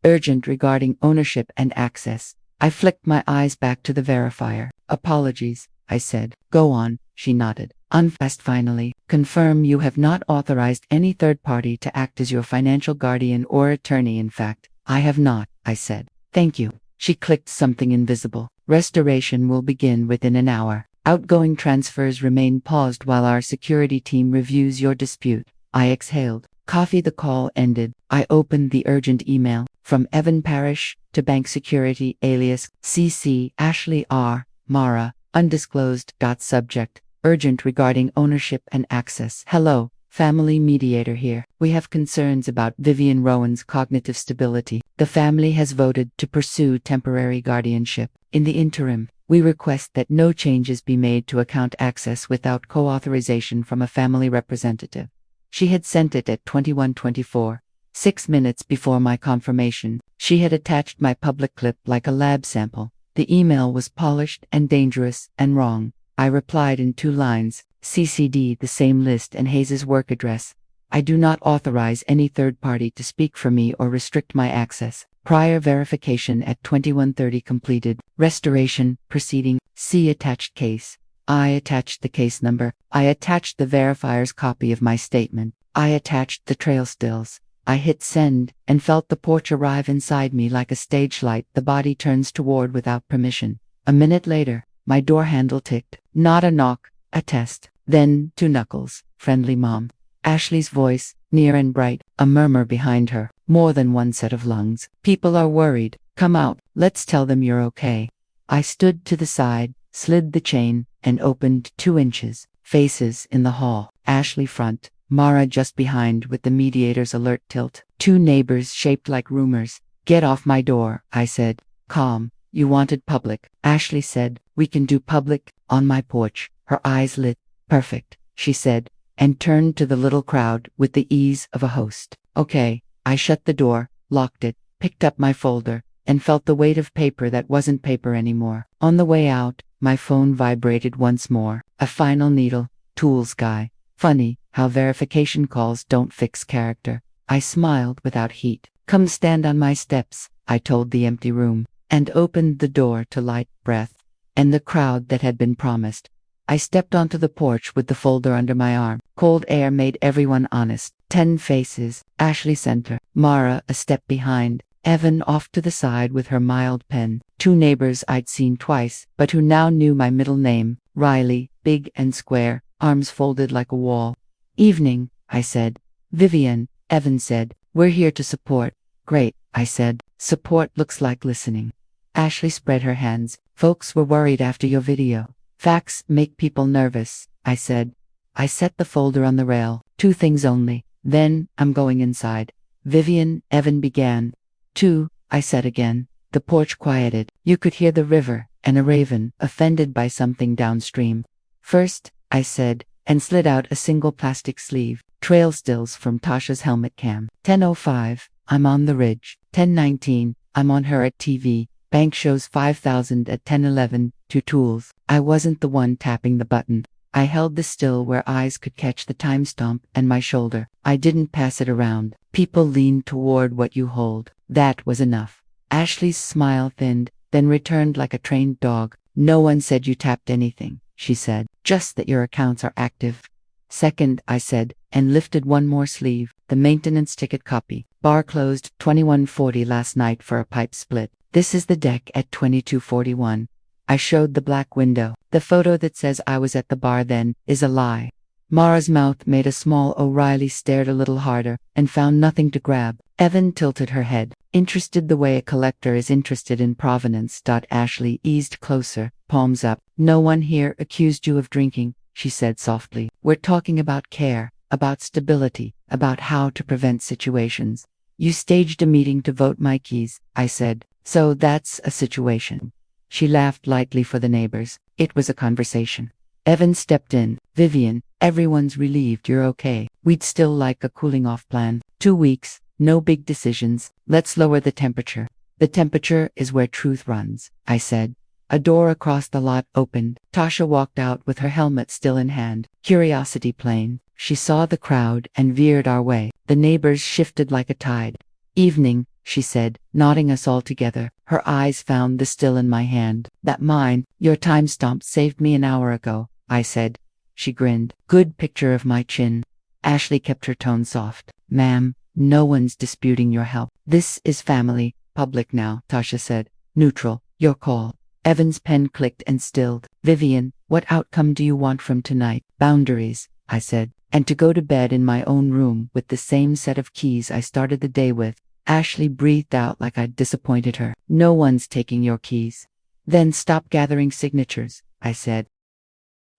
Urgent regarding ownership and access. I flicked my eyes back to the verifier. Apologies, I said. Go on, she nodded. Unfast finally. Confirm you have not authorized any third party to act as your financial guardian or attorney. In fact, I have not, I said. Thank you. She clicked something invisible. Restoration will begin within an hour. Outgoing transfers remain paused while our security team reviews your dispute. I exhaled. Coffee. The call ended. I opened the urgent email. From Evan Parrish to Bank Security alias CC Ashley R. Mara, undisclosed. Subject, urgent regarding ownership and access. Hello, family mediator here. We have concerns about Vivian Rowan's cognitive stability. The family has voted to pursue temporary guardianship. In the interim, we request that no changes be made to account access without co-authorization from a family representative. She had sent it at 21:24. 6 minutes before my confirmation. She had attached my public clip like a lab sample. The email was polished and dangerous and wrong. I replied in 2 lines, CC'd the same list and Hayes's work address. I do not authorize any third party to speak for me or restrict my access. Prior verification at 21:30 completed. Restoration proceeding. See attached case. I attached the case number. I attached the verifier's copy of my statement. I attached the trail stills. I hit send and felt the porch arrive inside me like a stage light the body turns toward without permission. A minute later, my door handle ticked. Not a knock, a test. Then 2 knuckles. Friendly mom. Ashley's voice, near and bright, a murmur behind her. More than 1 set of lungs. People are worried. Come out. Let's tell them you're okay. I stood to the side, slid the chain, and opened 2 inches. Faces in the hall. Ashley front. Mara just behind with the mediator's alert tilt. 2 neighbors shaped like rumors. Get off my door, I said. Calm. You wanted public. Ashley said, we can do public, on my porch. Her eyes lit. Perfect, she said, and turned to the little crowd with the ease of a host. Okay. I shut the door, locked it, picked up my folder, and felt the weight of paper that wasn't paper anymore. On the way out, my phone vibrated once more. A final needle. Tools guy. Funny how verification calls don't fix character. I smiled without heat. Come stand on my steps, I told the empty room, and opened the door to light breath and the crowd that had been promised. I stepped onto the porch with the folder under my arm. Cold air made everyone honest. 10 faces. Ashley center. Mara a step behind. Evan off to the side with her mild pen. 2 neighbors I'd seen twice, but who now knew my middle name. Riley, big and square, arms folded like a wall. Evening, I said. Vivian, Evan said. We're here to support. Great, I said. Support looks like listening. Ashley spread her hands. Folks were worried after your video. Facts make people nervous, I said. I set the folder on the rail. 2 things only. Then, I'm going inside. Vivian, Evan began. 2, I said again. The porch quieted. You could hear the river, and a raven, offended by something downstream. First, I said, and slid out a single plastic sleeve. Trail stills from Tasha's helmet cam. 10:05, I'm on the ridge. 10:19, I'm on her at TV. Bank shows 5,000 at 10:11, 2 tools. I wasn't the one tapping the button. I held the still where eyes could catch the timestamp and my shoulder. I didn't pass it around. People lean toward what you hold. That was enough. Ashley's smile thinned, then returned like a trained dog. No one said you tapped anything, she said. Just that your accounts are active. Second, I said, and lifted one more sleeve. The maintenance ticket copy. Bar closed 21:40 last night for a pipe split. This is the deck at 22:41. I showed the black window. The photo that says I was at the bar then is a lie. Mara's mouth made a small. O'Reilly stared a little harder and found nothing to grab. Evan tilted her head, interested the way a collector is interested in provenance. Ashley eased closer, palms up. No one here accused you of drinking, she said softly. We're talking about care, about stability, about how to prevent situations. You staged a meeting to vote my keys, I said. So that's a situation. She laughed lightly for the neighbors. It was a conversation. Evan stepped in. Vivian, everyone's relieved you're okay. We'd still like a cooling off plan. 2 weeks, no big decisions. Let's lower the temperature. The temperature is where truth runs, I said. A door across the lot opened. Tasha walked out with her helmet still in hand. Curiosity plain. She saw the crowd and veered our way. The neighbors shifted like a tide. Evening, she said, nodding us all together. Her eyes found the still in my hand. That mine, your timestamp saved me an hour ago, I said. She grinned. Good picture of my chin. Ashley kept her tone soft. Ma'am, no one's disputing your help. This is family, public now, Tasha said. Neutral, your call. Evan's pen clicked and stilled. Vivian, what outcome do you want from tonight? Boundaries, I said. And to go to bed in my own room with the same set of keys I started the day with. Ashley breathed out like I'd disappointed her. No one's taking your keys. Then stop gathering signatures, I said.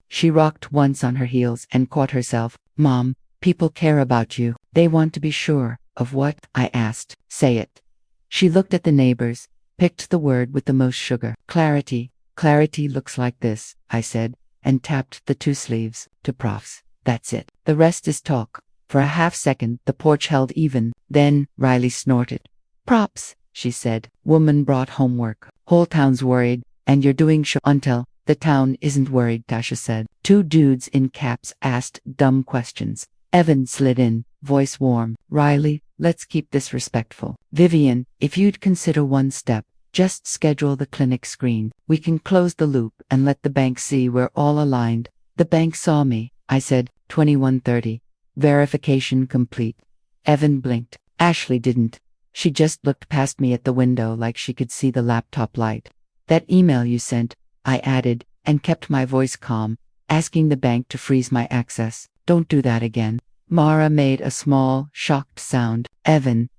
She rocked once on her heels and caught herself. Mom, people care about you. They want to be sure. Of what? I asked. Say it. She looked at the neighbors, picked the word with the most sugar. Clarity. Clarity looks like this, I said, and tapped the 2 sleeves. To profs. That's it. The rest is talk. For a half second, the porch held even. Then, Riley snorted. Props, she said. Woman brought homework. Whole town's worried, and you're doing until. The town isn't worried, Tasha said. 2 dudes in caps asked dumb questions. Evan slid in, voice warm. Riley, let's keep this respectful. Vivian, if you'd consider one step, just schedule the clinic screen. We can close the loop and let the bank see we're all aligned. The bank saw me, I said. 21:30. Verification complete. Evan blinked. Ashley didn't. She just looked past me at the window like she could see the laptop light. That email you sent, I added, and kept my voice calm, asking the bank to freeze my access. Don't do that again. Mara made a small, shocked sound. Evan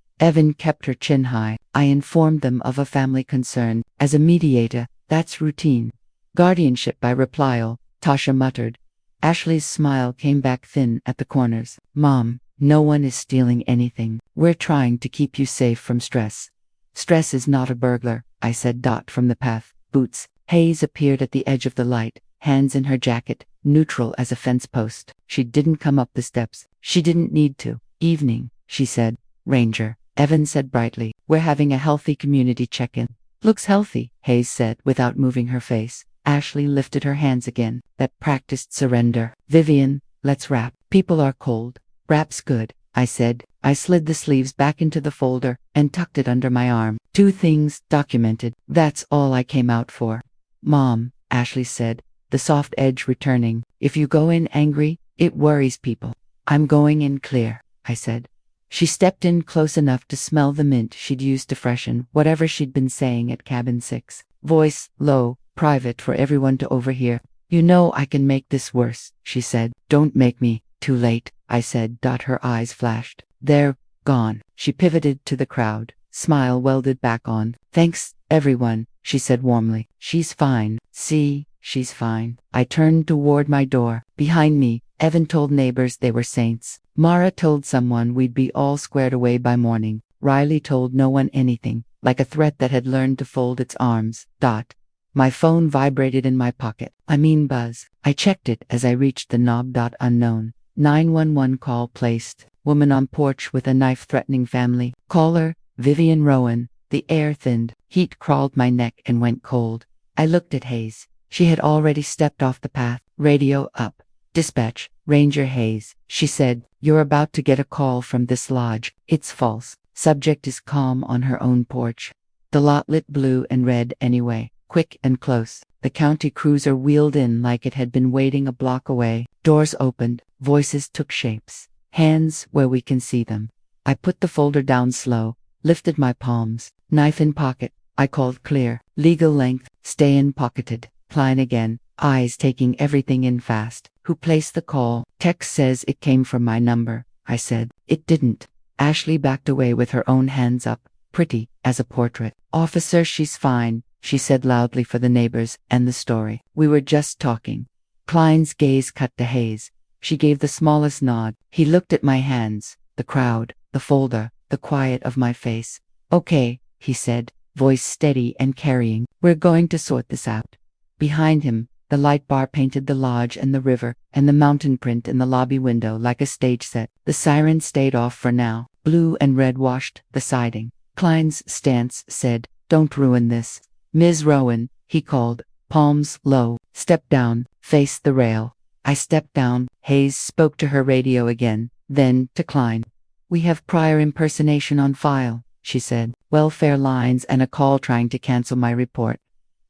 kept her chin high. I informed them of a family concern. As a mediator, that's routine. Guardianship by reply, Tasha muttered. Ashley's smile came back thin at the corners. Mom, no one is stealing anything. We're trying to keep you safe from stress. Stress is not a burglar, I said. From the path. Boots. Hayes appeared at the edge of the light, hands in her jacket, neutral as a fence post. She didn't come up the steps. She didn't need to. Evening, she said. Ranger. Evan said brightly. We're having a healthy community check-in. Looks healthy, Hayes said without moving her face. Ashley lifted her hands again. That practiced surrender. Vivian, let's wrap. People are cold. Wrap's good, I said. I slid the sleeves back into the folder and tucked it under my arm. 2 things documented. That's all I came out for. Mom, Ashley said, the soft edge returning. If you go in angry, it worries people. I'm going in clear, I said. She stepped in close enough to smell the mint she'd used to freshen whatever she'd been saying at cabin 6. Voice low, private for everyone to overhear. You know I can make this worse, she said. Don't make me. Too late, I said. Her eyes flashed. They're gone. She pivoted to the crowd. Smile welded back on. Thanks, everyone, she said warmly. She's fine. See, she's fine. I turned toward my door. Behind me, Evan told neighbors they were saints. Mara told someone we'd be all squared away by morning. Riley told no one anything, like a threat that had learned to fold its arms. My phone vibrated in my pocket. Buzz. I checked it as I reached the knob. Unknown. 911 call placed. Woman on porch with a knife threatening family. Caller, Vivian Rowan. The air thinned. Heat crawled my neck and went cold. I looked at Hayes. She had already stepped off the path. Radio up. Dispatch, Ranger Hayes, she said. You're about to get a call from this lodge. It's false. Subject is calm on her own porch. The lot lit blue and red anyway, quick and close. The county cruiser wheeled in like it had been waiting a block away. Doors opened, voices took shapes. Hands where we can see them. I put the folder down slow, lifted my palms. Knife in pocket. I called clear. Legal length, stay in pocketed. Klein again, eyes taking everything in fast. Who placed the call? Text says it came from my number. I said, it didn't. Ashley backed away with her own hands up, pretty as a portrait. Officer, she's fine, she said loudly for the neighbors and the story. We were just talking. Klein's gaze cut to Hayes. She gave the smallest nod. He looked at my hands, the crowd, the folder, the quiet of my face. Okay, he said, voice steady and carrying. We're going to sort this out. Behind him, the light bar painted the lodge and the river, and the mountain print in the lobby window like a stage set. The siren stayed off for now. Blue and red washed the siding. Klein's stance said, don't ruin this. Ms. Rowan, he called, palms low. Step down, face the rail. I stepped down. Hayes spoke to her radio again, then to Klein. We have prior impersonation on file, she said. Welfare lines and a call trying to cancel my report.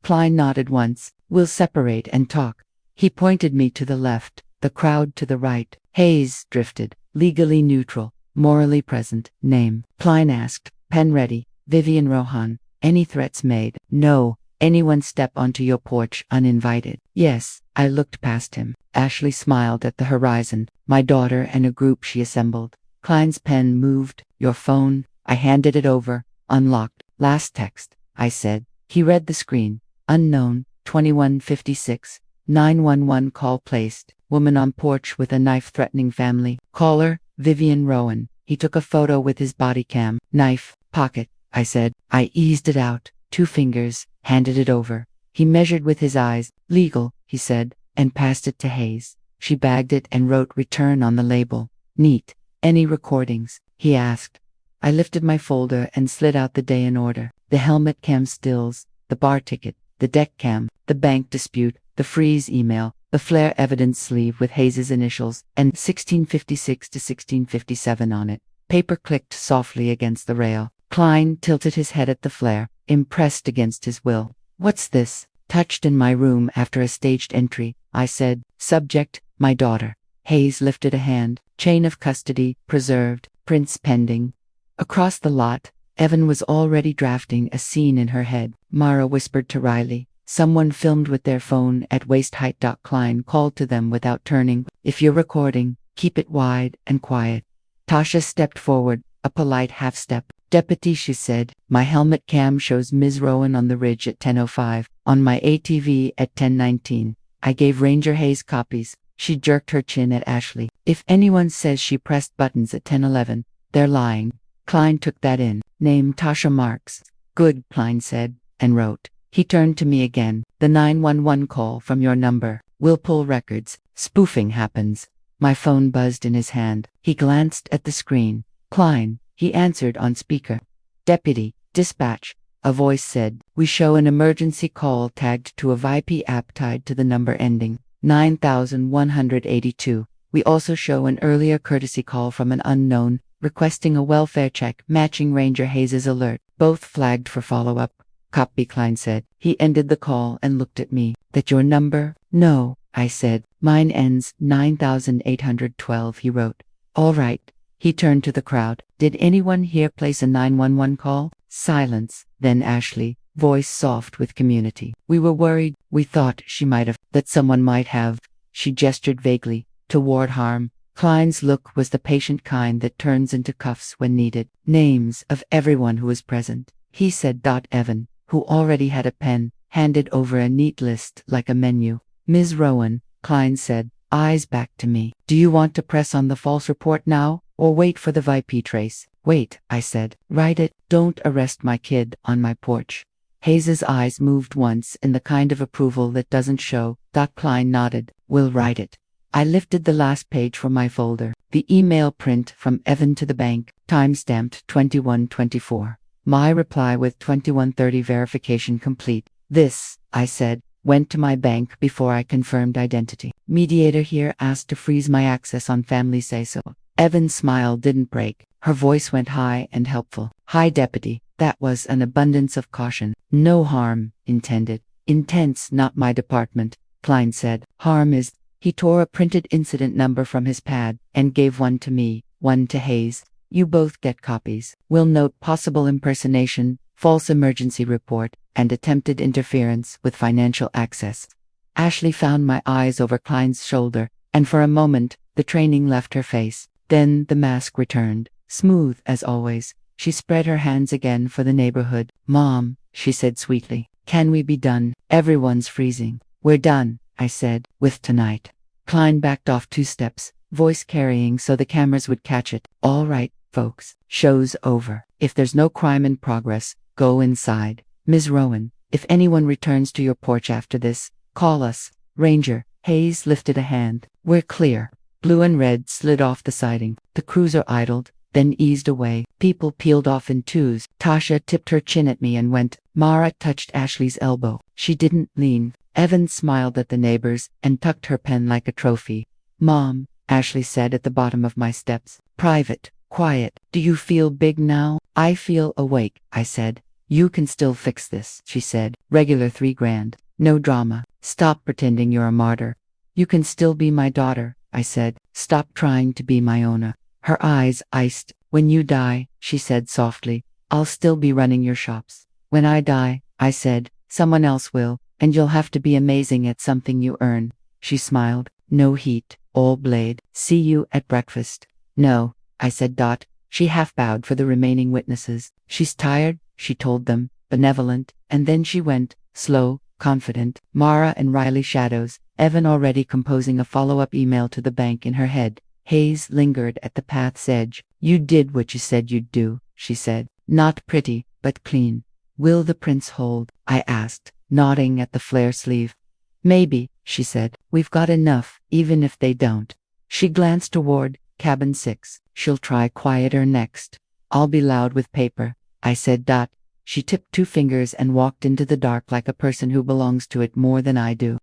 Klein nodded once. We'll separate and talk. He pointed me to the left, the crowd to the right. Hayes drifted, legally neutral, morally present. Name. Klein asked, pen ready. Vivian Rohan. Any threats made? No. Anyone step onto your porch uninvited? Yes. I looked past him. Ashley smiled at the horizon, my daughter and a group she assembled. Klein's pen moved. Your phone. I handed it over, unlocked. Last text, I said. He read the screen. Unknown. 2156, 911 call placed, woman on porch with a knife threatening family. Caller, Vivian Rowan. He took a photo with his body cam. Knife, pocket, I said. I eased it out, 2 fingers, handed it over. He measured with his eyes. Legal, he said, and passed it to Hayes. She bagged it and wrote return on the label. Neat. Any recordings? He asked. I lifted my folder and slid out the day in order. The helmet cam stills, the bar ticket, the deck cam, the bank dispute, the freeze email, the flare evidence sleeve with Hayes's initials, and 1656 to 1657 on it. Paper clicked softly against the rail. Klein tilted his head at the flare, impressed against his will. What's this? Touched in my room after a staged entry, I said. Subject, my daughter. Hayes lifted a hand. Chain of custody, preserved, prints pending. Across the lot, Evan was already drafting a scene in her head. Mara whispered to Riley. Someone filmed with their phone at waist height. Klein called to them without turning. If you're recording, keep it wide and quiet. Tasha stepped forward, a polite half-step. Deputy, she said, my helmet cam shows Ms. Rowan on the ridge at 10:05, on my ATV at 10:19. I gave Ranger Hayes copies. She jerked her chin at Ashley. If anyone says she pressed buttons at 10:11, they're lying. Klein took that in. Name Tasha Marks. Good, Klein said, and wrote. He turned to me again. The 911 call from your number. We'll pull records. Spoofing happens. My phone buzzed in his hand. He glanced at the screen. Klein, he answered on speaker. Deputy, dispatch. A voice said, we show an emergency call tagged to a VIP app tied to the number ending 9182. We also show an earlier courtesy call from an unknown, requesting a welfare check matching Ranger Hayes' alert, both flagged for follow-up. Copy, Klein said. He ended the call and looked at me. That your number? No, I said. Mine ends 9812, he wrote. All right. He turned to the crowd. Did anyone here place a 911 call? Silence. Then Ashley, voice soft with community. We were worried. We thought she might have, that someone might have. She gestured vaguely, toward harm. Klein's look was the patient kind that turns into cuffs when needed. Names of everyone who was present. He said. Evan, who already had a pen, handed over a neat list like a menu. Ms. Rowan, Klein said, eyes back to me. Do you want to press on the false report now, or wait for the VIP trace? Wait, I said. Write it. Don't arrest my kid on my porch. Hayes's eyes moved once in the kind of approval that doesn't show. Klein nodded. We'll write it. I lifted the last page from my folder. The email print from Evan to the bank, timestamped 2124. My reply with 2130 verification complete. This, I said, went to my bank before I confirmed identity. Mediator here asked to freeze my access on family say-so. Evan's smile didn't break. Her voice went high and helpful. Hi, Deputy. That was an abundance of caution. No harm intended. Intense, not my department, Klein said. Harm is. He tore a printed incident number from his pad and gave one to me, one to Hayes. You both get copies. We'll note possible impersonation, false emergency report, and attempted interference with financial access. Ashley found my eyes over Klein's shoulder, and for a moment, the training left her face. Then the mask returned, smooth as always. She spread her hands again for the neighborhood. Mom, she said sweetly, can we be done? Everyone's freezing. We're done, I said, with tonight. Klein backed off 2 steps, voice carrying so the cameras would catch it. All right, folks, show's over. If there's no crime in progress, go inside. Ms. Rowan, if anyone returns to your porch after this, call us. Ranger. Hayes lifted a hand. We're clear. Blue and red slid off the siding. The cruiser idled, then eased away. People peeled off in twos. Tasha tipped her chin at me and went. Mara touched Ashley's elbow. She didn't lean. Evan smiled at the neighbors and tucked her pen like a trophy. Mom, Ashley said at the bottom of my steps. Private, quiet. Do you feel big now? I feel awake, I said. You can still fix this, she said. Regular $3,000. No drama. Stop pretending you're a martyr. You can still be my daughter, I said. Stop trying to be my owner. Her eyes iced. When you die, she said softly, I'll still be running your shops. When I die, I said, someone else will, and you'll have to be amazing at something you earn. She smiled. No heat, all blade. See you at breakfast. No, I said. She half bowed for the remaining witnesses. She's tired, she told them, benevolent, and then she went, slow, confident. Mara and Riley shadows, Evan already composing a follow-up email to the bank in her head. Hayes lingered at the path's edge. You did what you said you'd do, she said. Not pretty, but clean. Will the prints hold? I asked, nodding at the flare sleeve. Maybe, she said. We've got enough, even if they don't. She glanced toward cabin 6. She'll try quieter next. I'll be loud with paper, I said. She tipped 2 fingers and walked into the dark like a person who belongs to it more than I do.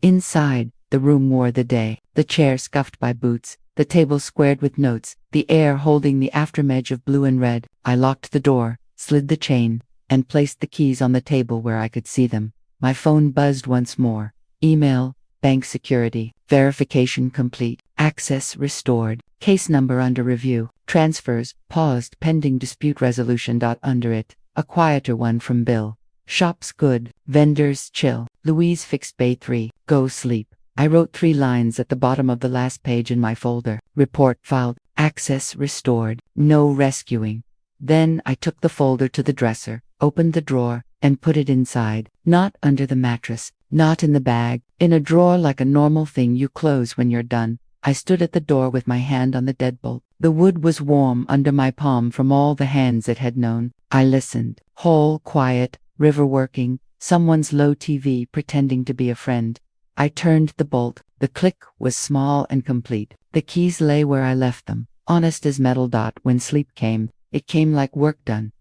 Inside, the room wore the day. The chair scuffed by boots, the table squared with notes, the air holding the aftermedge of blue and red. I locked the door, slid the chain, and placed the keys on the table where I could see them. My phone buzzed once more. Email, bank security, verification complete, access restored, case number under review, transfers, paused pending dispute resolution. Under it, a quieter one from Bill. Shops good, vendors chill. Louise fixed Bay 3, go sleep. I wrote 3 lines at the bottom of the last page in my folder. Report filed, access restored, no rescuing. Then I took the folder to the dresser, opened the drawer, and put it inside. Not under the mattress, not in the bag, in a drawer like a normal thing you close when you're done. I stood at the door with my hand on the deadbolt. The wood was warm under my palm from all the hands it had known. I listened. Hall quiet, river working, someone's low TV pretending to be a friend. I turned the bolt. The click was small and complete. The keys lay where I left them, honest as metal. When sleep came, it came like work done.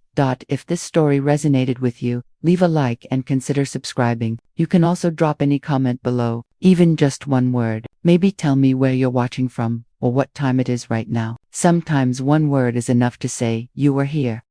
If this story resonated with you, leave a like and consider subscribing. You can also drop any comment below, even just one word. Maybe tell me where you're watching from, or what time it is right now. Sometimes one word is enough to say, you were here.